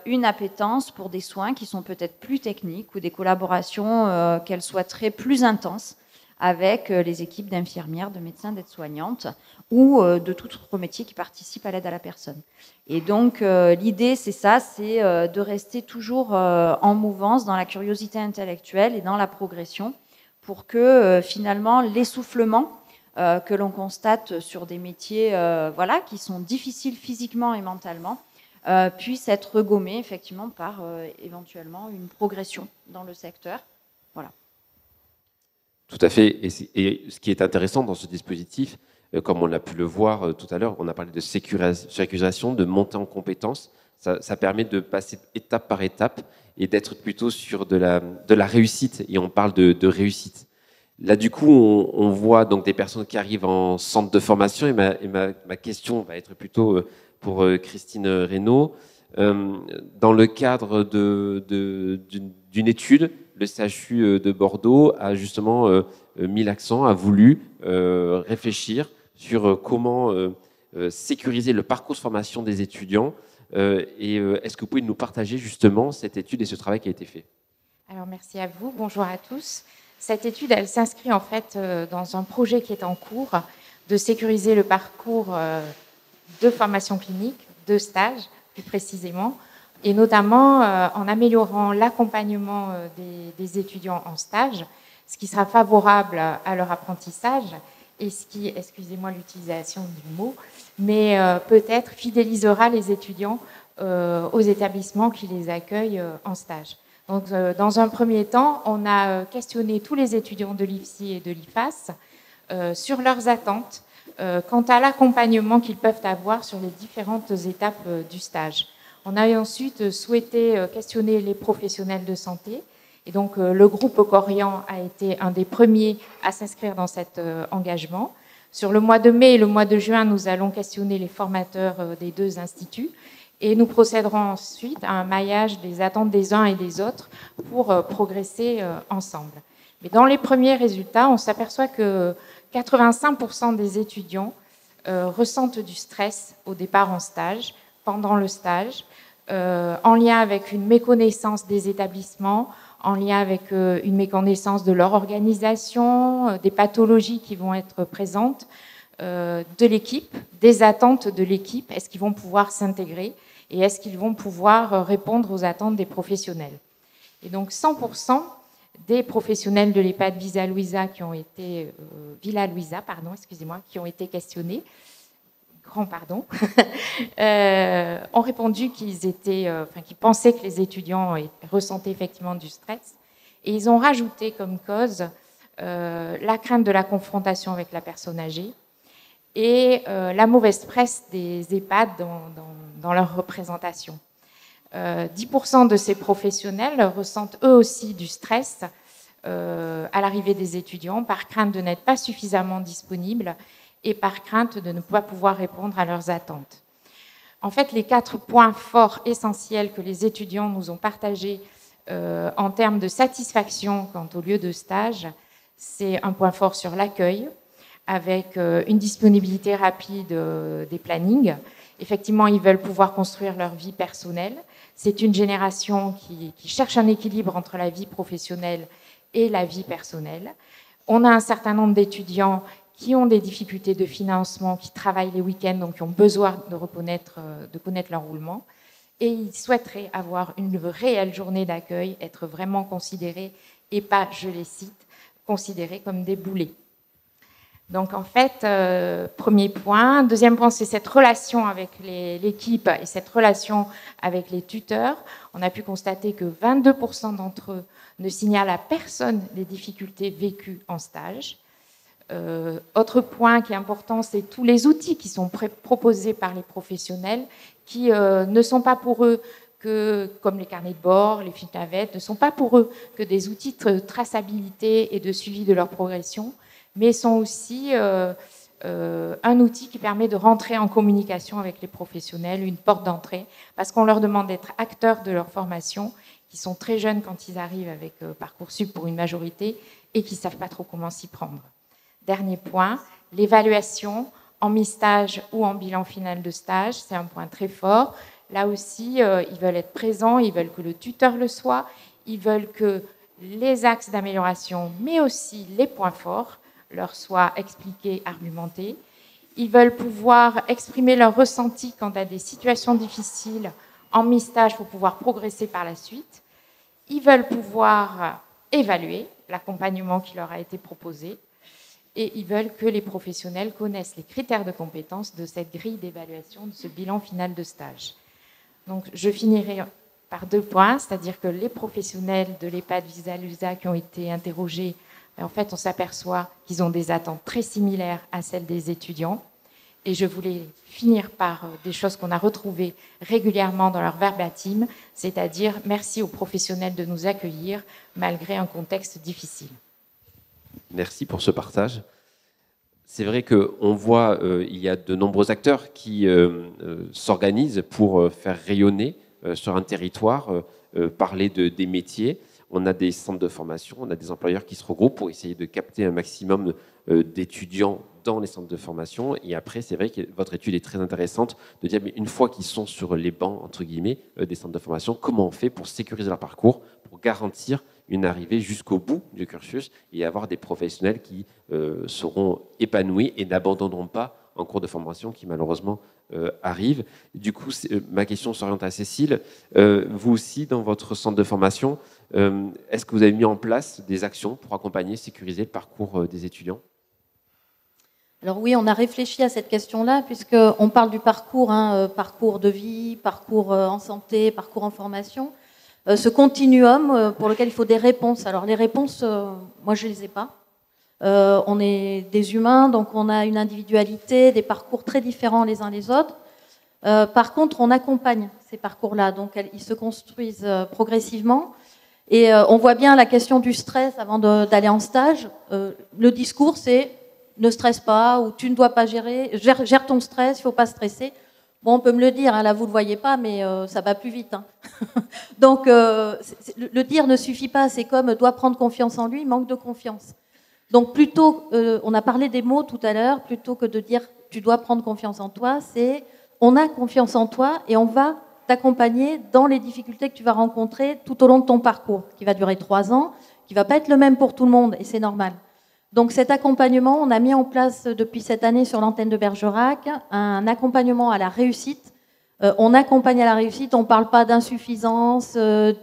une appétence pour des soins qui sont peut-être plus techniques ou des collaborations qu'elles souhaiteraient plus intenses avec les équipes d'infirmières, de médecins, d'aides-soignantes ou de tout autre métier qui participe à l'aide à la personne. Et donc l'idée, c'est ça, c'est de rester toujours en mouvance dans la curiosité intellectuelle et dans la progression pour que finalement l'essoufflement que l'on constate sur des métiers voilà, qui sont difficiles physiquement et mentalement puisse être gommé effectivement par éventuellement une progression dans le secteur. Voilà. Tout à fait. Et ce qui est intéressant dans ce dispositif, comme on a pu le voir tout à l'heure, on a parlé de sécurisation, de montée en compétences. Ça permet de passer étape par étape et d'être plutôt sur de la réussite. Et on parle de réussite. Là, du coup, on voit donc des personnes qui arrivent en centre de formation. Et ma question va être plutôt pour Christine Reynaud. Dans le cadre d'une étude, le CHU de Bordeaux a justement mis l'accent, a voulu réfléchir sur comment sécuriser le parcours de formation des étudiants. Et est-ce que vous pouvez nous partager justement cette étude et ce travail qui a été fait? Alors merci à vous, bonjour à tous. Cette étude, elle s'inscrit en fait dans un projet qui est en cours de sécuriser le parcours de formation clinique, de stage plus précisément, et notamment en améliorant l'accompagnement des étudiants en stage, ce qui sera favorable à leur apprentissage et ce qui, excusez-moi l'utilisation du mot, mais peut-être fidélisera les étudiants aux établissements qui les accueillent en stage. Donc, dans un premier temps, on a questionné tous les étudiants de l'IFSI et de l'IFAS sur leurs attentes quant à l'accompagnement qu'ils peuvent avoir sur les différentes étapes du stage. On a ensuite souhaité questionner les professionnels de santé. Et donc, le groupe Corian a été un des premiers à s'inscrire dans cet engagement. Sur le mois de mai et le mois de juin, nous allons questionner les formateurs des deux instituts. Et nous procéderons ensuite à un maillage des attentes des uns et des autres pour progresser ensemble. Mais dans les premiers résultats, on s'aperçoit que 85% des étudiants ressentent du stress au départ en stage, pendant le stage, en lien avec une méconnaissance des établissements, en lien avec une méconnaissance de leur organisation, des pathologies qui vont être présentes, de l'équipe, des attentes de l'équipe, est-ce qu'ils vont pouvoir s'intégrer et est-ce qu'ils vont pouvoir répondre aux attentes des professionnels. Et donc 100% des professionnels de l'EHPAD Villa Louisa qui ont été qui ont été questionnés, ont répondu qu'ils pensaient que les étudiants ressentaient effectivement du stress. Et ils ont rajouté comme cause la crainte de la confrontation avec la personne âgée et la mauvaise presse des EHPAD dans leur représentation. 10% de ces professionnels ressentent eux aussi du stress à l'arrivée des étudiants par crainte de n'être pas suffisamment disponibles et par crainte de ne pas pouvoir répondre à leurs attentes. En fait, les 4 points forts essentiels que les étudiants nous ont partagés en termes de satisfaction quant au lieu de stage, c'est un point fort sur l'accueil, avec une disponibilité rapide des plannings. Effectivement, ils veulent pouvoir construire leur vie personnelle. C'est une génération qui cherche un équilibre entre la vie professionnelle et la vie personnelle. On a un certain nombre d'étudiants qui ont des difficultés de financement, qui travaillent les week-ends, donc qui ont besoin de connaître leur roulement. Et ils souhaiteraient avoir une réelle journée d'accueil, être vraiment considérés, et pas, je les cite, considérés comme des boulets. Donc en fait, premier point. Deuxième point, c'est cette relation avec l'équipe et cette relation avec les tuteurs. On a pu constater que 22% d'entre eux ne signalent à personne les difficultés vécues en stage. Autre point qui est important, c'est tous les outils qui sont proposés par les professionnels qui ne sont pas pour eux que, comme les carnets de bord, les fiches navettes, ne sont pas pour eux que des outils de traçabilité et de suivi de leur progression, mais sont aussi un outil qui permet de rentrer en communication avec les professionnels, une porte d'entrée, parce qu'on leur demande d'être acteurs de leur formation, qui sont très jeunes quand ils arrivent avec Parcoursup pour une majorité, et qui ne savent pas trop comment s'y prendre. Dernier point, l'évaluation en mi-stage ou en bilan final de stage, c'est un point très fort. Là aussi, ils veulent être présents, ils veulent que le tuteur le soit, ils veulent que les axes d'amélioration, mais aussi les points forts, leur soient expliqués, argumentés. Ils veulent pouvoir exprimer leur ressenti quant à des situations difficiles en mi-stage pour pouvoir progresser par la suite. Ils veulent pouvoir évaluer l'accompagnement qui leur a été proposé. Et ils veulent que les professionnels connaissent les critères de compétence de cette grille d'évaluation, de ce bilan final de stage. Donc, je finirai par 2 points, c'est-à-dire que les professionnels de l'EHPAD Villa Louisa qui ont été interrogés, en fait, on s'aperçoit qu'ils ont des attentes très similaires à celles des étudiants. Et je voulais finir par des choses qu'on a retrouvées régulièrement dans leur verbatim, c'est-à-dire merci aux professionnels de nous accueillir malgré un contexte difficile. Merci pour ce partage. C'est vrai qu'on voit il y a de nombreux acteurs qui s'organisent pour faire rayonner sur un territoire, parler des métiers. on a des centres de formation, on a des employeurs qui se regroupent pour essayer de capter un maximum d'étudiants dans les centres de formation. Et après, c'est vrai que votre étude est très intéressante de dire, mais une fois qu'ils sont sur les bancs, entre guillemets, des centres de formation, comment on fait pour sécuriser leur parcours, pour garantir une arrivée jusqu'au bout du cursus et avoir des professionnels qui seront épanouis et n'abandonneront pas en cours de formation qui malheureusement arrivent. Du coup, ma question s'oriente à Cécile. Vous aussi, dans votre centre de formation, est-ce que vous avez mis en place des actions pour accompagner, sécuriser le parcours des étudiants ? Alors oui, on a réfléchi à cette question-là, puisqu'on parle du parcours, parcours de vie, parcours en santé, parcours en formation. Ce continuum pour lequel il faut des réponses. Alors les réponses, moi je ne les ai pas. On est des humains, donc on a une individualité, des parcours très différents les uns des autres. Par contre, on accompagne ces parcours-là, donc ils se construisent progressivement. Et on voit bien la question du stress avant d'aller en stage. Le discours, c'est ne stresse pas, ou tu ne dois pas gérer, gère ton stress, il ne faut pas stresser. Bon, on peut me le dire, hein, là vous ne le voyez pas, mais ça va plus vite. Hein. Donc, le dire ne suffit pas, c'est comme doit prendre confiance en lui, manque de confiance. Donc, plutôt, on a parlé des mots tout à l'heure, plutôt que de dire tu dois prendre confiance en toi, c'est on a confiance en toi et on va t'accompagner dans les difficultés que tu vas rencontrer tout au long de ton parcours, qui va durer 3 ans, qui ne va pas être le même pour tout le monde, et c'est normal. Donc cet accompagnement, on a mis en place depuis cette année sur l'antenne de Bergerac un accompagnement à la réussite. On accompagne à la réussite, on ne parle pas d'insuffisance,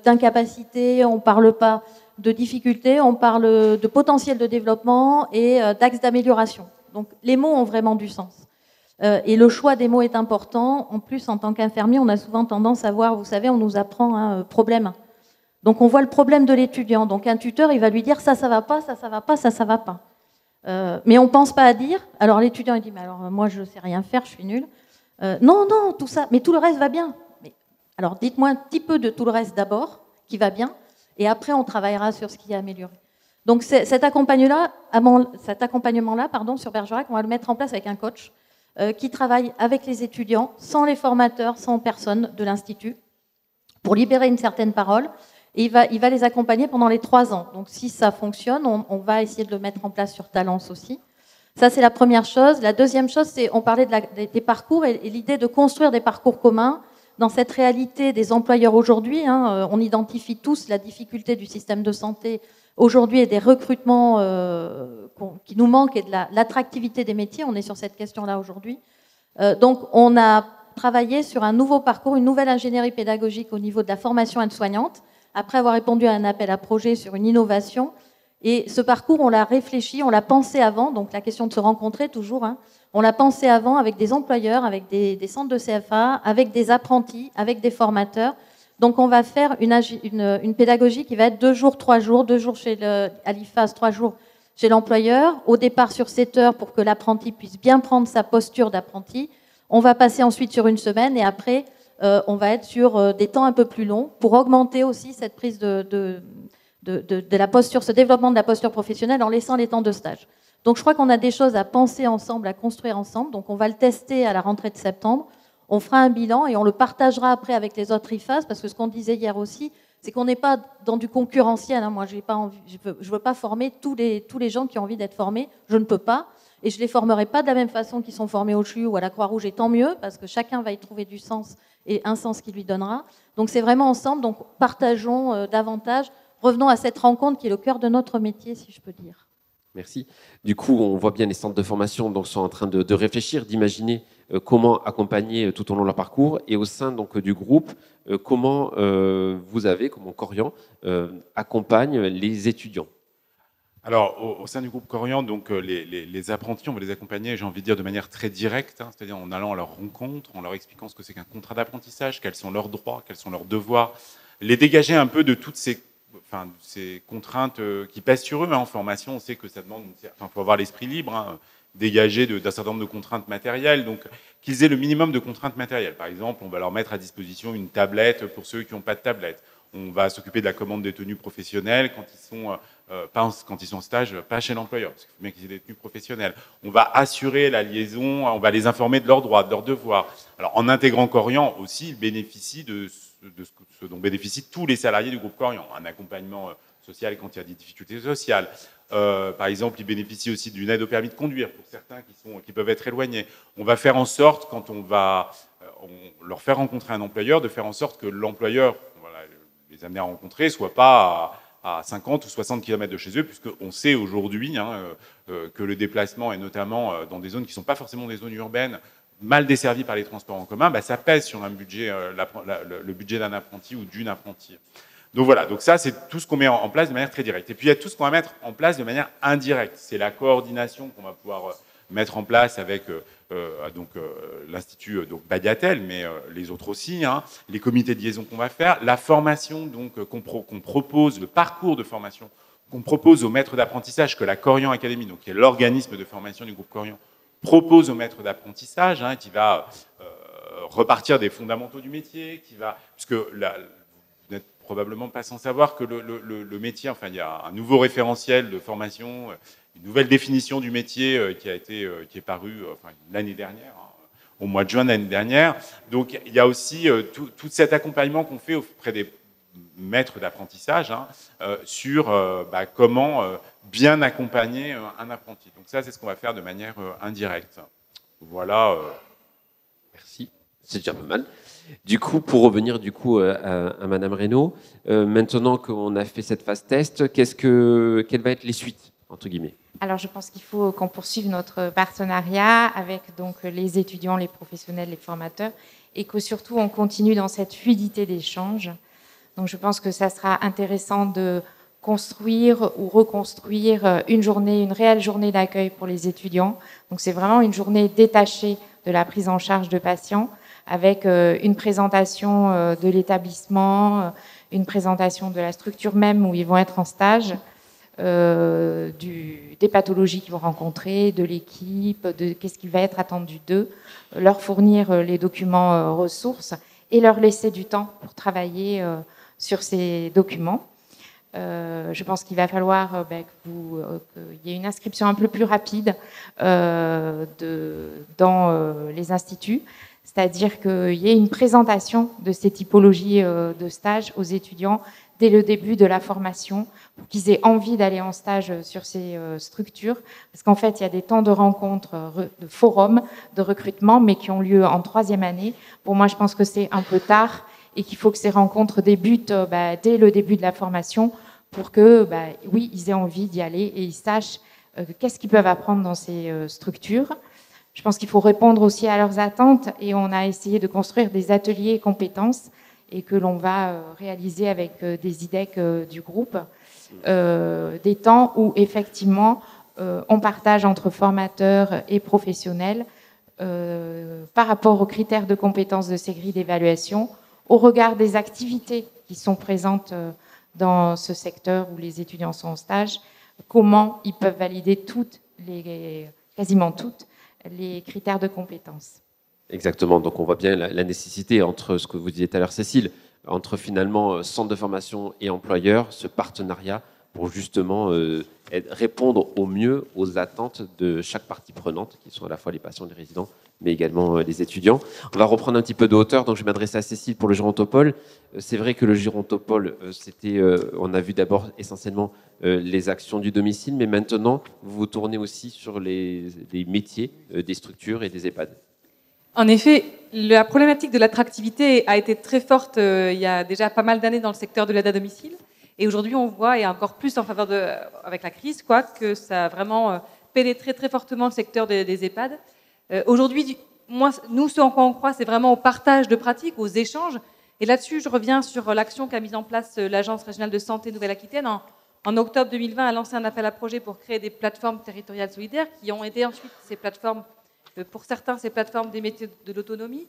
d'incapacité, on ne parle pas de difficultés, on parle de potentiel de développement et d'axes d'amélioration. Donc les mots ont vraiment du sens. Et le choix des mots est important. En plus, en tant qu'infirmier, on a souvent tendance à voir, vous savez, on nous apprend un problème. Donc on voit le problème de l'étudiant. Donc un tuteur, il va lui dire ça va pas, ça va pas, ça va pas. Mais on pense pas à dire. Alors l'étudiant il dit mais alors moi je sais rien faire, je suis nul. Non tout ça, mais tout le reste va bien. Mais, alors dites-moi un petit peu de tout le reste d'abord qui va bien, et après on travaillera sur ce qui est amélioré. Donc cet accompagnement-là, sur Bergerac, on va le mettre en place avec un coach qui travaille avec les étudiants, sans les formateurs, sans personne de l'institut, pour libérer une certaine parole. Et il va les accompagner pendant les 3 ans. Donc si ça fonctionne, on va essayer de le mettre en place sur Talence aussi. Ça, c'est la première chose. La deuxième chose, c'est on parlait des parcours et l'idée de construire des parcours communs dans cette réalité des employeurs aujourd'hui. Hein, on identifie tous la difficulté du système de santé aujourd'hui et des recrutements qui nous manquent et de l'attractivité des métiers. On est sur cette question-là aujourd'hui. Donc on a travaillé sur un nouveau parcours, une nouvelle ingénierie pédagogique au niveau de la formation aide-soignante, après avoir répondu à un appel à projet sur une innovation. Et ce parcours, on l'a réfléchi, on l'a pensé avant, donc la question de se rencontrer toujours, hein, on l'a pensé avant avec des employeurs, avec des centres de CFA, avec des apprentis, avec des formateurs. Donc on va faire une pédagogie qui va être 2 jours, 3 jours, 2 jours à l'IFAS, 3 jours chez l'employeur, au départ sur 7 heures pour que l'apprenti puisse bien prendre sa posture d'apprenti. On va passer ensuite sur 1 semaine et après, on va être sur des temps un peu plus longs pour augmenter aussi cette prise de la posture, ce développement de la posture professionnelle en laissant les temps de stage. Donc je crois qu'on a des choses à penser ensemble, à construire ensemble. Donc on va le tester à la rentrée de septembre. On fera un bilan et on le partagera après avec les autres IFAS, parce que ce qu'on disait hier aussi, c'est qu'on n'est pas dans du concurrentiel. Hein. Moi, je ne veux pas former tous les gens qui ont envie d'être formés. Je ne peux pas. Et je ne les formerai pas de la même façon qu'ils sont formés au CHU ou à la Croix-Rouge, et tant mieux, parce que chacun va y trouver du sens et un sens qui lui donnera. Donc c'est vraiment ensemble, donc partageons davantage, revenons à cette rencontre qui est le cœur de notre métier, si je peux dire. Merci. Du coup, on voit bien les centres de formation donc, sont en train de réfléchir, d'imaginer comment accompagner tout au long de leur parcours, et au sein donc, du groupe, comment comment Corian accompagne les étudiants. Alors, au sein du groupe Corian, donc, les apprentis, on va les accompagner, j'ai envie de dire, de manière très directe, hein, c'est-à-dire en allant à leur rencontre, en leur expliquant ce que c'est qu'un contrat d'apprentissage, quels sont leurs droits, quels sont leurs devoirs, les dégager un peu de toutes ces contraintes qui pèsent sur eux. Hein. En formation, on sait que ça demande, faut avoir l'esprit libre, hein, dégagé d'un certain nombre de contraintes matérielles, donc qu'ils aient le minimum de contraintes matérielles. Par exemple, on va leur mettre à disposition une tablette pour ceux qui n'ont pas de tablette. On va s'occuper de la commande des tenues professionnelles quand ils sont en stage, pas chez l'employeur, parce qu'il faut bien qu'ils aient des tenues professionnelles. On va assurer la liaison, on va les informer de leurs droits, de leurs devoirs. Alors, en intégrant Corian aussi, ils bénéficient de ce dont bénéficient tous les salariés du groupe Corian. Un accompagnement social quand il y a des difficultés sociales. Par exemple, ils bénéficient aussi d'une aide au permis de conduire pour certains qui peuvent être éloignés. On va faire en sorte, quand on leur fait rencontrer un employeur, de faire en sorte que l'employeur, les amener à rencontrer, soit pas à 50 ou 60 km de chez eux, puisqu'on sait aujourd'hui que le déplacement, et notamment dans des zones qui ne sont pas forcément des zones urbaines, mal desservies par les transports en commun, ça pèse sur un budget, le budget d'un apprenti ou d'une apprentie. Donc voilà, donc ça c'est tout ce qu'on met en place de manière très directe. Et puis il y a tout ce qu'on va mettre en place de manière indirecte. C'est la coordination qu'on va pouvoir mettre en place avec l'Institut Badiatel, mais les autres aussi, les comités de liaison qu'on va faire, la formation qu'on propose, le parcours de formation qu'on propose aux maîtres d'apprentissage que la Corian Academy, donc qui est l'organisme de formation du groupe Corian, propose aux maîtres d'apprentissage, qui va repartir des fondamentaux du métier, puisque vous n'êtes probablement pas sans savoir que le métier, enfin il y a un nouveau référentiel de formation, une nouvelle définition du métier qui est parue l'année dernière, au mois de juin de l'année dernière. Donc il y a aussi tout cet accompagnement qu'on fait auprès des maîtres d'apprentissage sur comment bien accompagner un apprenti. Donc ça, c'est ce qu'on va faire de manière indirecte. Voilà. Merci. C'est déjà pas mal. Du coup, pour revenir à Madame Reynaud, maintenant qu'on a fait cette phase test, quelles vont être les suites, entre guillemets? Alors, je pense qu'il faut qu'on poursuive notre partenariat avec donc les étudiants, les professionnels, les formateurs, et que surtout on continue dans cette fluidité d'échange. Donc, je pense que ça sera intéressant de construire ou reconstruire une réelle journée d'accueil pour les étudiants. Donc, c'est vraiment une journée détachée de la prise en charge de patients, avec une présentation de l'établissement, une présentation de la structure même où ils vont être en stage, des pathologies qu'ils vont rencontrer, de l'équipe, de qu'est-ce qui va être attendu d'eux, leur fournir les documents ressources et leur laisser du temps pour travailler sur ces documents. Je pense qu'il va falloir qu'il y ait une inscription un peu plus rapide dans les instituts, c'est-à-dire qu'il y ait une présentation de ces typologies de stage aux étudiants dès le début de la formation, pour qu'ils aient envie d'aller en stage sur ces structures, parce qu'en fait, il y a des temps de rencontres, de forums, de recrutement, mais qui ont lieu en 3e année. Pour moi, je pense que c'est un peu tard et qu'il faut que ces rencontres débutent dès le début de la formation pour que, oui, ils aient envie d'y aller et ils sachent qu'est-ce qu'ils peuvent apprendre dans ces structures. Je pense qu'il faut répondre aussi à leurs attentes et on a essayé de construire des ateliers compétences et que l'on va réaliser avec des IDEC du groupe, des temps où effectivement on partage entre formateurs et professionnels par rapport aux critères de compétences de ces grilles d'évaluation, au regard des activités qui sont présentes dans ce secteur où les étudiants sont en stage, comment ils peuvent valider quasiment toutes les critères de compétences. Exactement, donc on voit bien la nécessité entre ce que vous disiez tout à l'heure, Cécile, entre finalement centre de formation et employeur, ce partenariat pour justement répondre au mieux aux attentes de chaque partie prenante, qui sont à la fois les patients, les résidents, mais également les étudiants. On va reprendre un petit peu de hauteur, donc je vais m'adresser à Cécile pour le Gérontopole. C'est vrai que le Gérontopole, on a vu d'abord essentiellement les actions du domicile, mais maintenant vous vous tournez aussi sur les métiers des structures et des EHPAD. En effet, la problématique de l'attractivité a été très forte il y a déjà pas mal d'années dans le secteur de l'aide à domicile. Et aujourd'hui, on voit, et encore plus en faveur avec la crise, que ça a vraiment pénétré très fortement le secteur des EHPAD. Aujourd'hui, nous, ce en quoi on croit, c'est vraiment au partage de pratiques, aux échanges. Et là-dessus, je reviens sur l'action qu'a mise en place l'Agence régionale de santé Nouvelle-Aquitaine. En octobre 2020, a lancé un appel à projet pour créer des plateformes territoriales solidaires qui ont aidé ensuite ces plateformes, pour certains, ces plateformes des métiers de l'autonomie.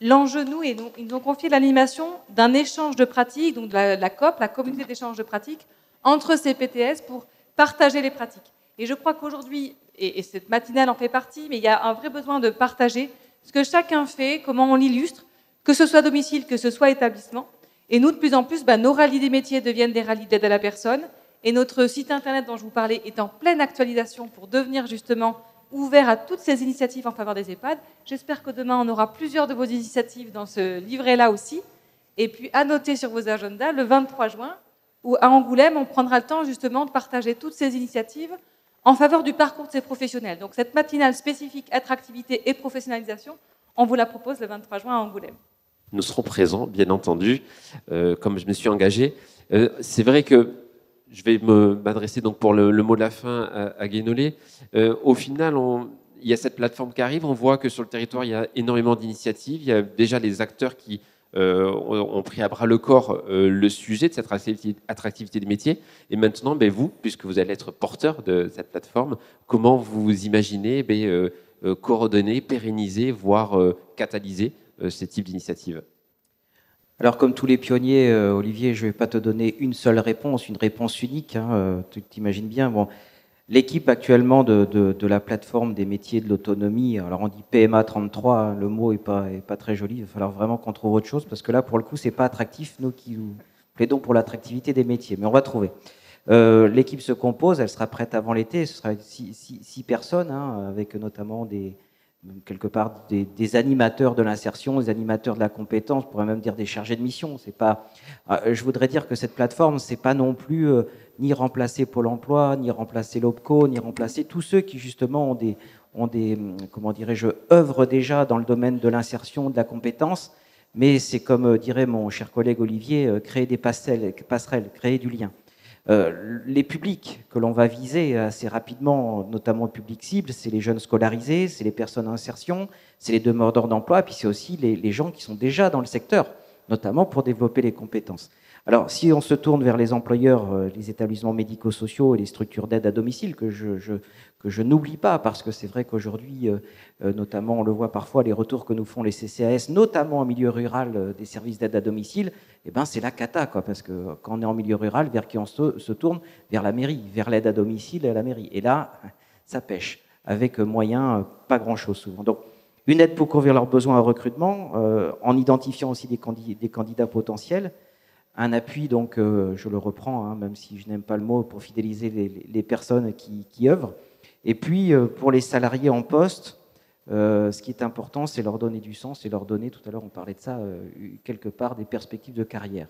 L'enjeu, ils nous ont confié l'animation d'un échange de pratiques, donc de la COP, la communauté d'échange de pratiques, entre ces PTS pour partager les pratiques. Et je crois qu'aujourd'hui, et cette matinale en fait partie, mais il y a un vrai besoin de partager ce que chacun fait, comment on l'illustre, que ce soit domicile, que ce soit établissement. Et nous, de plus en plus, nos rallyes des métiers deviennent des rallyes d'aide à la personne. Et notre site internet dont je vous parlais est en pleine actualisation pour devenir justement ouvert à toutes ces initiatives en faveur des EHPAD. J'espère que demain, on aura plusieurs de vos initiatives dans ce livret-là aussi. Et puis, à noter sur vos agendas, le 23 juin, où à Angoulême, on prendra le temps justement de partager toutes ces initiatives en faveur du parcours de ces professionnels. Donc cette matinale spécifique attractivité et professionnalisation, on vous la propose le 23 juin à Angoulême. Nous serons présents, bien entendu, comme je me suis engagé. C'est vrai que je vais m'adresser donc pour le mot de la fin à Guénolé. Au final, il y a cette plateforme qui arrive. On voit que sur le territoire, il y a énormément d'initiatives. Il y a déjà les acteurs qui ont pris à bras le corps le sujet de cette attractivité des métiers. Et maintenant, vous, puisque vous allez être porteur de cette plateforme, comment vous imaginez coordonner, pérenniser, voire catalyser ces types d'initiatives? Alors, comme tous les pionniers, Olivier, je ne vais pas te donner une seule réponse, une réponse unique. Tu t'imagines bien. Bon, l'équipe actuellement de la plateforme des métiers de l'autonomie, alors on dit PMA 33, le mot n'est pas très joli. Il va falloir vraiment qu'on trouve autre chose, parce que là, pour le coup, ce n'est pas attractif. Nous qui plaidons pour l'attractivité des métiers, mais on va trouver. L'équipe se compose, elle sera prête avant l'été. Ce sera 6 personnes, avec notamment quelque part des animateurs de l'insertion, des animateurs de la compétence, on pourrait même dire des chargés de mission. C'est pas, je voudrais dire que cette plateforme, c'est pas non plus ni remplacer Pôle emploi, ni remplacer l'OPCO, ni remplacer tous ceux qui justement ont des comment dirais-je, œuvrent déjà dans le domaine de l'insertion, de la compétence, mais c'est comme dirait mon cher collègue Olivier, créer des passerelles, créer du lien. Les publics que l'on va viser assez rapidement, notamment le public cible, c'est les jeunes scolarisés, c'est les personnes en insertion, c'est les demandeurs d'emploi, puis c'est aussi les gens qui sont déjà dans le secteur, notamment pour développer les compétences. Alors, si on se tourne vers les employeurs, les établissements médico-sociaux et les structures d'aide à domicile, que je n'oublie pas, parce que c'est vrai qu'aujourd'hui, notamment, on le voit parfois, les retours que nous font les CCAS, notamment en milieu rural, des services d'aide à domicile, c'est la cata, parce que quand on est en milieu rural, vers qui on se tourne? Vers la mairie, vers l'aide à domicile et à la mairie. Et là, ça pêche, avec moyens pas grand-chose souvent. Donc, une aide pour couvrir leurs besoins en recrutement, en identifiant aussi des candidats potentiels, un appui, donc, je le reprends, même si je n'aime pas le mot, pour fidéliser les personnes qui œuvrent. Et puis, pour les salariés en poste, ce qui est important, c'est leur donner du sens et leur donner, tout à l'heure on parlait de ça, quelque part des perspectives de carrière.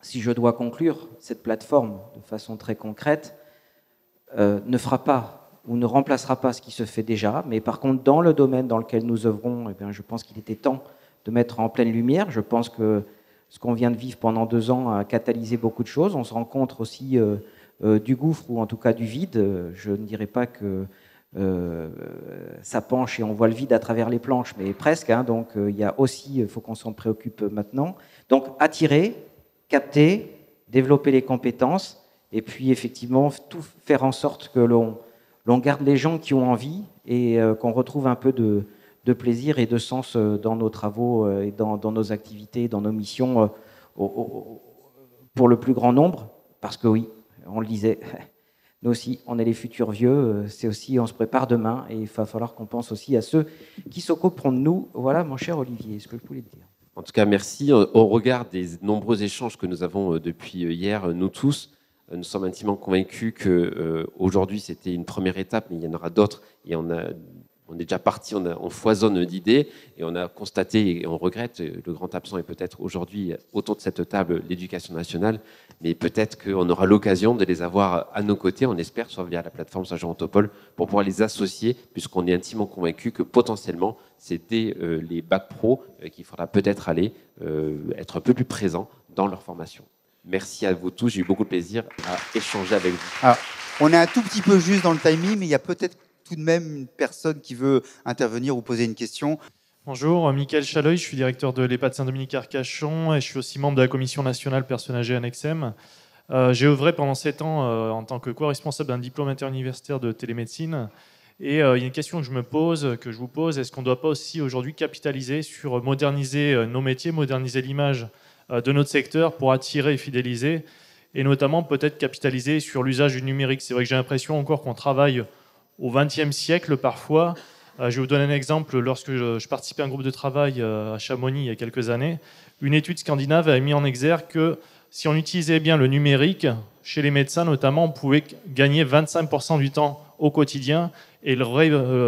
Si je dois conclure, cette plateforme, de façon très concrète, ne fera pas ou ne remplacera pas ce qui se fait déjà, mais par contre, dans le domaine dans lequel nous œuvrons, je pense qu'il était temps de mettre en pleine lumière. Je pense que ce qu'on vient de vivre pendant 2 ans a catalysé beaucoup de choses. On se rend compte aussi du gouffre, ou en tout cas du vide. Je ne dirais pas que ça penche et on voit le vide à travers les planches, mais presque. Donc il y a aussi, il faut qu'on s'en préoccupe maintenant. Donc attirer, capter, développer les compétences, et puis effectivement tout faire en sorte que l'on garde les gens qui ont envie et qu'on retrouve un peu de plaisir et de sens dans nos travaux et dans nos activités, dans nos missions pour le plus grand nombre, parce que oui, on le disait, nous aussi, on est les futurs vieux, c'est aussi, on se prépare demain, et il va falloir qu'on pense aussi à ceux qui s'occuperont de nous. Voilà, mon cher Olivier, ce que je voulais te dire. En tout cas, merci. Au regard des nombreux échanges que nous avons depuis hier, nous tous, nous sommes intimement convaincus qu'aujourd'hui, c'était une première étape, mais il y en aura d'autres, et on est déjà parti, on foisonne d'idées, et on a constaté, et on regrette, le grand absent est peut-être aujourd'hui autour de cette table, l'éducation nationale, mais peut-être qu'on aura l'occasion de les avoir à nos côtés, on espère, soit via la plateforme Gérontopole, pour pouvoir les associer, puisqu'on est intimement convaincu que potentiellement, c'était les bacs pro qu'il faudra peut-être aller être un peu plus présents dans leur formation. Merci à vous tous, j'ai eu beaucoup de plaisir à échanger avec vous. Alors, on est un tout petit peu juste dans le timing, mais il y a peut-être tout de même une personne qui veut intervenir ou poser une question. Bonjour, Mickaël Chaleuil, je suis directeur de l'EHPAD Saint-Dominique-Arcachon et je suis aussi membre de la Commission nationale personnes âgées Annexem. J'ai œuvré pendant 7 ans en tant que co-responsable d'un diplôme interuniversitaire de télémédecine. Et il y a une question que je vous pose, est-ce qu'on ne doit pas aussi aujourd'hui capitaliser sur moderniser nos métiers, moderniser l'image de notre secteur pour attirer et fidéliser, et notamment peut-être capitaliser sur l'usage du numérique. C'est vrai que j'ai l'impression encore qu'on travaille au XXe siècle parfois. Je vais vous donner un exemple. Lorsque je participais à un groupe de travail à Chamonix il y a quelques années, une étude scandinave avait mis en exergue que si on utilisait bien le numérique, chez les médecins notamment, on pouvait gagner 25% du temps au quotidien et le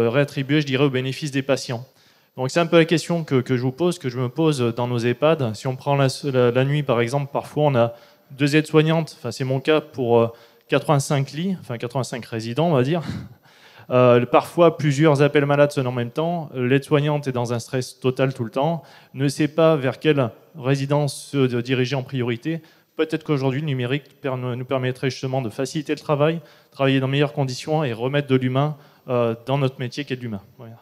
réattribuer, je dirais, au bénéfice des patients. Donc c'est un peu la question que je vous pose, que je me pose dans nos EHPAD. Si on prend la nuit, par exemple, parfois on a 2 aides-soignantes, enfin c'est mon cas, pour 85 lits, enfin 85 résidents, on va dire. Parfois, plusieurs appels malades sonnent en même temps. L'aide-soignante est dans un stress total tout le temps, ne sait pas vers quelle résidence se diriger en priorité. Peut-être qu'aujourd'hui, le numérique nous permettrait justement de faciliter le travail, travailler dans de meilleures conditions et remettre de l'humain dans notre métier qui est de l'humain. Voilà.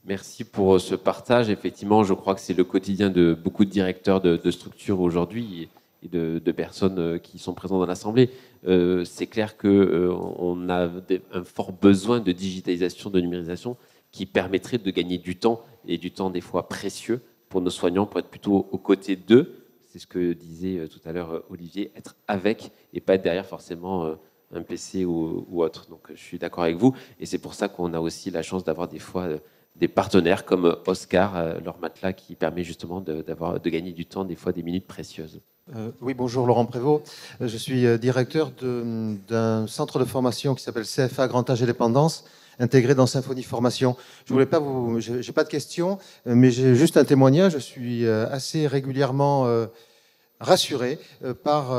Merci pour ce partage. Effectivement, je crois que c'est le quotidien de beaucoup de directeurs de structures aujourd'hui et de personnes qui sont présentes dans l'Assemblée. C'est clair qu'on a un fort besoin de digitalisation, de numérisation qui permettrait de gagner du temps, et du temps des fois précieux pour nos soignants, pour être plutôt aux côtés d'eux. C'est ce que disait tout à l'heure Olivier, être avec et pas être derrière forcément un PC ou autre. Donc je suis d'accord avec vous, et c'est pour ça qu'on a aussi la chance d'avoir des fois des partenaires comme Oscar, leur matelas, qui permet justement de gagner du temps, des fois des minutes précieuses. Oui, bonjour, Laurent Prévost. Je suis directeur d'un centre de formation qui s'appelle CFA Grand Âge et Dépendance, intégré dans Symphonie Formation. Je voulais pas j'ai pas de questions, mais j'ai juste un témoignage. Je suis assez régulièrement rassuré par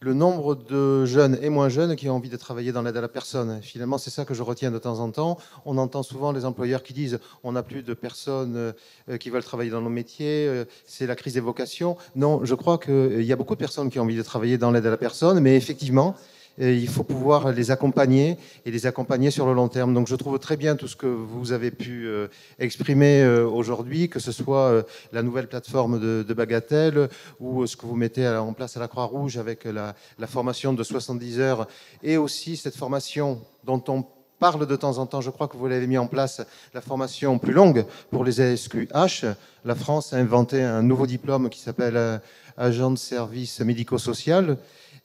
le nombre de jeunes et moins jeunes qui ont envie de travailler dans l'aide à la personne. Finalement, c'est ça que je retiens de temps en temps. On entend souvent les employeurs qui disent « on n'a plus de personnes qui veulent travailler dans nos métiers, c'est la crise des vocations ». Non, je crois qu'il y a beaucoup de personnes qui ont envie de travailler dans l'aide à la personne, mais effectivement, il faut pouvoir les accompagner et les accompagner sur le long terme. Donc je trouve très bien tout ce que vous avez pu exprimer aujourd'hui, que ce soit la nouvelle plateforme de Bagatelle ou ce que vous mettez en place à la Croix-Rouge avec la formation de 70 heures, et aussi cette formation dont on parle de temps en temps. Je crois que vous l'avez mis en place, la formation plus longue pour les ASQH. La France a inventé un nouveau diplôme qui s'appelle agent de service médico-social.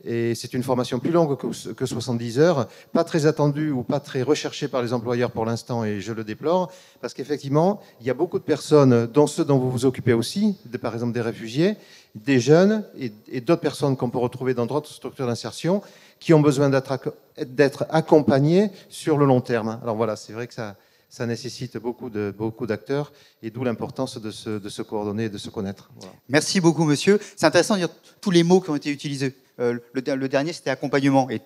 Et c'est une formation plus longue que 70 heures, pas très attendue ou pas très recherchée par les employeurs pour l'instant, et je le déplore, parce qu'effectivement, il y a beaucoup de personnes, dont ceux dont vous vous occupez aussi, par exemple des réfugiés, des jeunes et d'autres personnes qu'on peut retrouver dans d'autres structures d'insertion, qui ont besoin d'être accompagnés sur le long terme. Alors voilà, c'est vrai que ça nécessite beaucoup d'acteurs, et d'où l'importance de se coordonner et de se connaître. Voilà. Merci beaucoup, monsieur. C'est intéressant de dire tous les mots qui ont été utilisés. Le dernier, c'était accompagnement. Et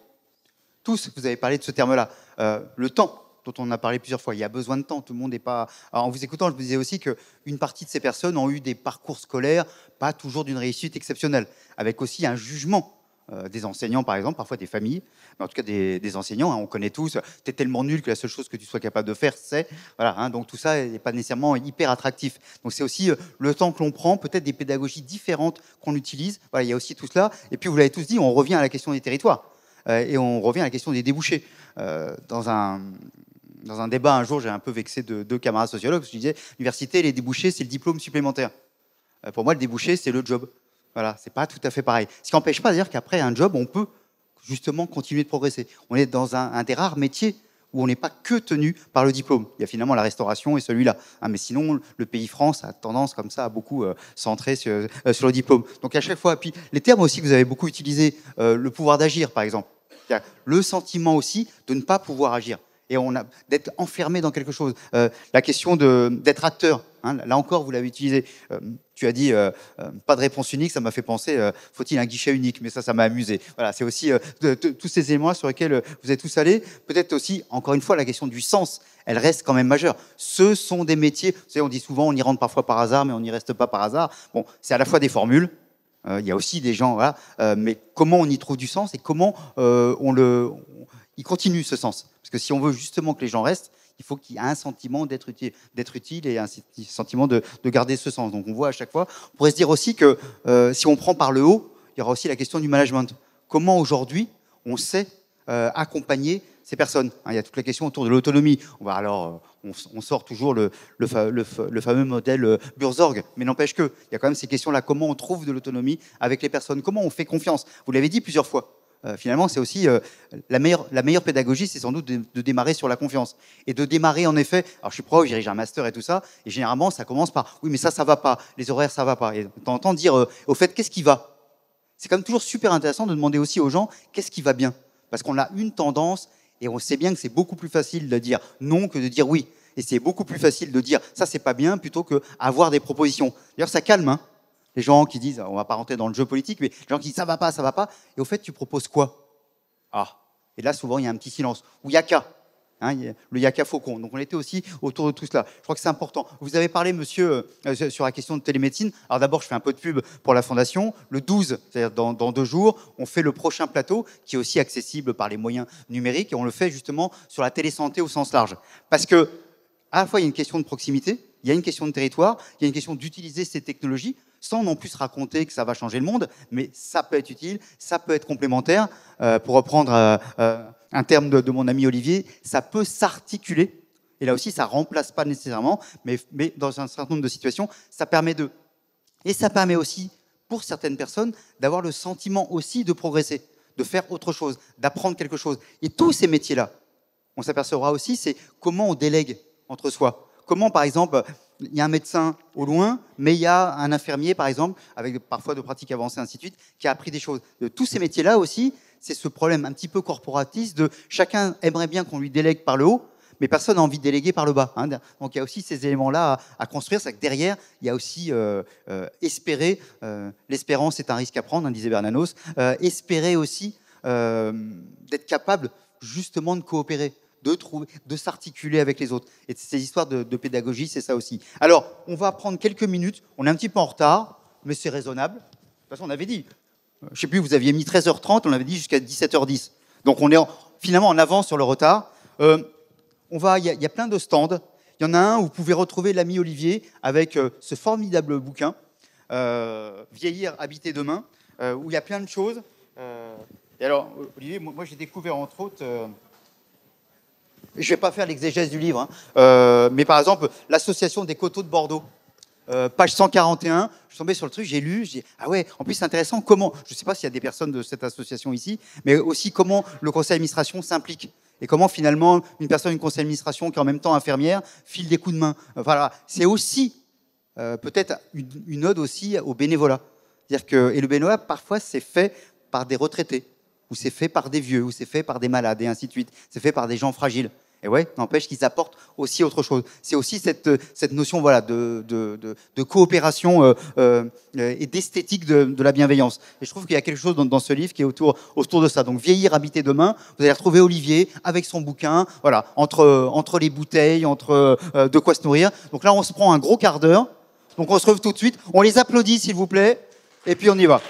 tous, vous avez parlé de ce terme-là. Le temps, dont on a parlé plusieurs fois. Il y a besoin de temps. Tout le monde n'est pas... Alors, en vous écoutant, je me disais aussi qu'une partie de ces personnes ont eu des parcours scolaires pas toujours d'une réussite exceptionnelle, avec aussi un jugement des enseignants, par exemple, parfois des familles, mais en tout cas des enseignants. Hein, on connaît tous. Tu es tellement nul que la seule chose que tu sois capable de faire, c'est... Voilà, hein, donc tout ça n'est pas nécessairement hyper attractif. Donc c'est aussi le temps que l'on prend, peut-être des pédagogies différentes qu'on utilise. Voilà, il y a aussi tout cela. Et puis vous l'avez tous dit, on revient à la question des territoires. Et on revient à la question des débouchés. Dans un débat, un jour, j'ai un peu vexé deux camarades sociologues, parce que je disais, l'université, les débouchés, c'est le diplôme supplémentaire. Pour moi, le débouché, c'est le job. Voilà, c'est pas tout à fait pareil. Ce qui n'empêche pas d'ailleurs qu'après un job, on peut justement continuer de progresser. On est dans un des rares métiers où on n'est pas que tenu par le diplôme. Il y a finalement la restauration et celui-là. Hein, mais sinon, le pays France a tendance comme ça à beaucoup centrer sur le diplôme. Donc à chaque fois, puis les termes aussi que vous avez beaucoup utilisés, le pouvoir d'agir par exemple. Le sentiment aussi de ne pas pouvoir agir. Et d'être enfermé dans quelque chose. La question d'être acteur, hein, là encore, vous l'avez utilisé. Tu as dit pas de réponse unique, ça m'a fait penser, faut-il un guichet unique? Mais ça m'a amusé. Voilà, c'est aussi tous ces éléments sur lesquels vous êtes tous allés. Peut-être aussi, encore une fois, la question du sens, elle reste quand même majeure. Ce sont des métiers, vous savez, on dit souvent, on y rentre parfois par hasard, mais on n'y reste pas par hasard. Bon, c'est à la fois des formules, il y a aussi des gens, voilà, mais comment on y trouve du sens et comment il continue ce sens. Parce que si on veut justement que les gens restent, il faut qu'il y ait un sentiment d'être utile et un sentiment de garder ce sens. Donc on voit à chaque fois, on pourrait se dire aussi que si on prend par le haut, il y aura aussi la question du management. Comment aujourd'hui on sait accompagner ces personnes? Il y a toute la question autour de l'autonomie. On sort toujours le fameux modèle Burzorg, mais n'empêche qu'il y a quand même ces questions-là. Comment on trouve de l'autonomie avec les personnes? Comment on fait confiance? Vous l'avez dit plusieurs fois. Finalement, c'est aussi la meilleure pédagogie, c'est sans doute de démarrer sur la confiance. Et de démarrer, en effet, alors je suis prof, je dirige un master et tout ça, et généralement, ça commence par « oui, mais ça va pas, les horaires, ça va pas ». Et t'entends dire, au fait, qu'est-ce qui va? C'est quand même toujours super intéressant de demander aussi aux gens qu'est-ce qui va bien. Parce qu'on a une tendance, et on sait bien que c'est beaucoup plus facile de dire non que de dire oui. Et c'est beaucoup plus facile de dire ça, c'est pas bien, plutôt qu'avoir des propositions. D'ailleurs, ça calme, hein. Les gens qui disent, on va pas rentrer dans le jeu politique, mais les gens qui disent ça va pas, et au fait, tu proposes quoi? Ah. Et là, souvent, il y a un petit silence. Ou yaka. Hein, le yaka faucon. Donc, on était aussi autour de tout cela. Je crois que c'est important. Vous avez parlé, monsieur, sur la question de télémédecine. Alors, d'abord, je fais un peu de pub pour la Fondation. Le 12, c'est-à-dire dans 2 jours, on fait le prochain plateau, qui est aussi accessible par les moyens numériques, et on le fait justement sur la télésanté au sens large. Parce que, à la fois, il y a une question de proximité, il y a une question de territoire, il y a une question d'utiliser ces technologies, sans non plus raconter que ça va changer le monde, mais ça peut être utile, ça peut être complémentaire. Pour reprendre un terme de mon ami Olivier, ça peut s'articuler. Et là aussi, ça ne remplace pas nécessairement, mais dans un certain nombre de situations, ça permet de... Et ça permet aussi, pour certaines personnes, d'avoir le sentiment aussi de progresser, de faire autre chose, d'apprendre quelque chose. Et tous ces métiers-là, on s'apercevra aussi, c'est comment on délègue entre soi. Comment, par exemple, il y a un médecin au loin, mais il y a un infirmier, par exemple, avec parfois de pratiques avancées, ainsi de suite, qui a appris des choses. De tous ces métiers-là aussi, c'est ce problème un petit peu corporatiste de chacun aimerait bien qu'on lui délègue par le haut, mais personne n'a envie de déléguer par le bas. Hein. Donc il y a aussi ces éléments-là à construire. C'est que derrière, il y a aussi espérer. L'espérance est un risque à prendre, hein, disait Bernanos. Espérer aussi d'être capable justement de coopérer, de s'articuler avec les autres. Et ces histoires de pédagogie, c'est ça aussi. Alors, on va prendre quelques minutes. On est un petit peu en retard, mais c'est raisonnable. De toute façon, on avait dit, je ne sais plus, vous aviez mis 13h30, on avait dit jusqu'à 17h10. Donc, on est finalement en avance sur le retard. Il y a plein de stands. Il y en a un où vous pouvez retrouver l'ami Olivier avec ce formidable bouquin, Vieillir, habiter demain, où il y a plein de choses. Et alors, Olivier, moi j'ai découvert entre autres... je ne vais pas faire l'exégèse du livre, hein, mais par exemple, l'association des coteaux de Bordeaux, page 141, je suis tombé sur le truc, j'ai lu, j'ai dit, ah ouais, en plus c'est intéressant, comment, je ne sais pas s'il y a des personnes de cette association ici, mais aussi comment le conseil d'administration s'implique, et comment finalement une personne du conseil d'administration qui est en même temps infirmière file des coups de main. Voilà, c'est aussi peut-être une ode aussi au bénévolat. C'est-à-dire que, et le bénévolat, parfois, c'est fait par des retraités, ou c'est fait par des vieux, ou c'est fait par des malades, et ainsi de suite. C'est fait par des gens fragiles. Et ouais, n'empêche qu'ils apportent aussi autre chose. C'est aussi cette notion, voilà, de coopération et d'esthétique de la bienveillance. Et je trouve qu'il y a quelque chose dans ce livre qui est autour de ça. Donc, Vieillir, habiter demain. Vous allez retrouver Olivier avec son bouquin, voilà, entre les bouteilles, de quoi se nourrir. Donc là, on se prend un gros quart d'heure. Donc, on se retrouve tout de suite. On les applaudit, s'il vous plaît. Et puis, on y va.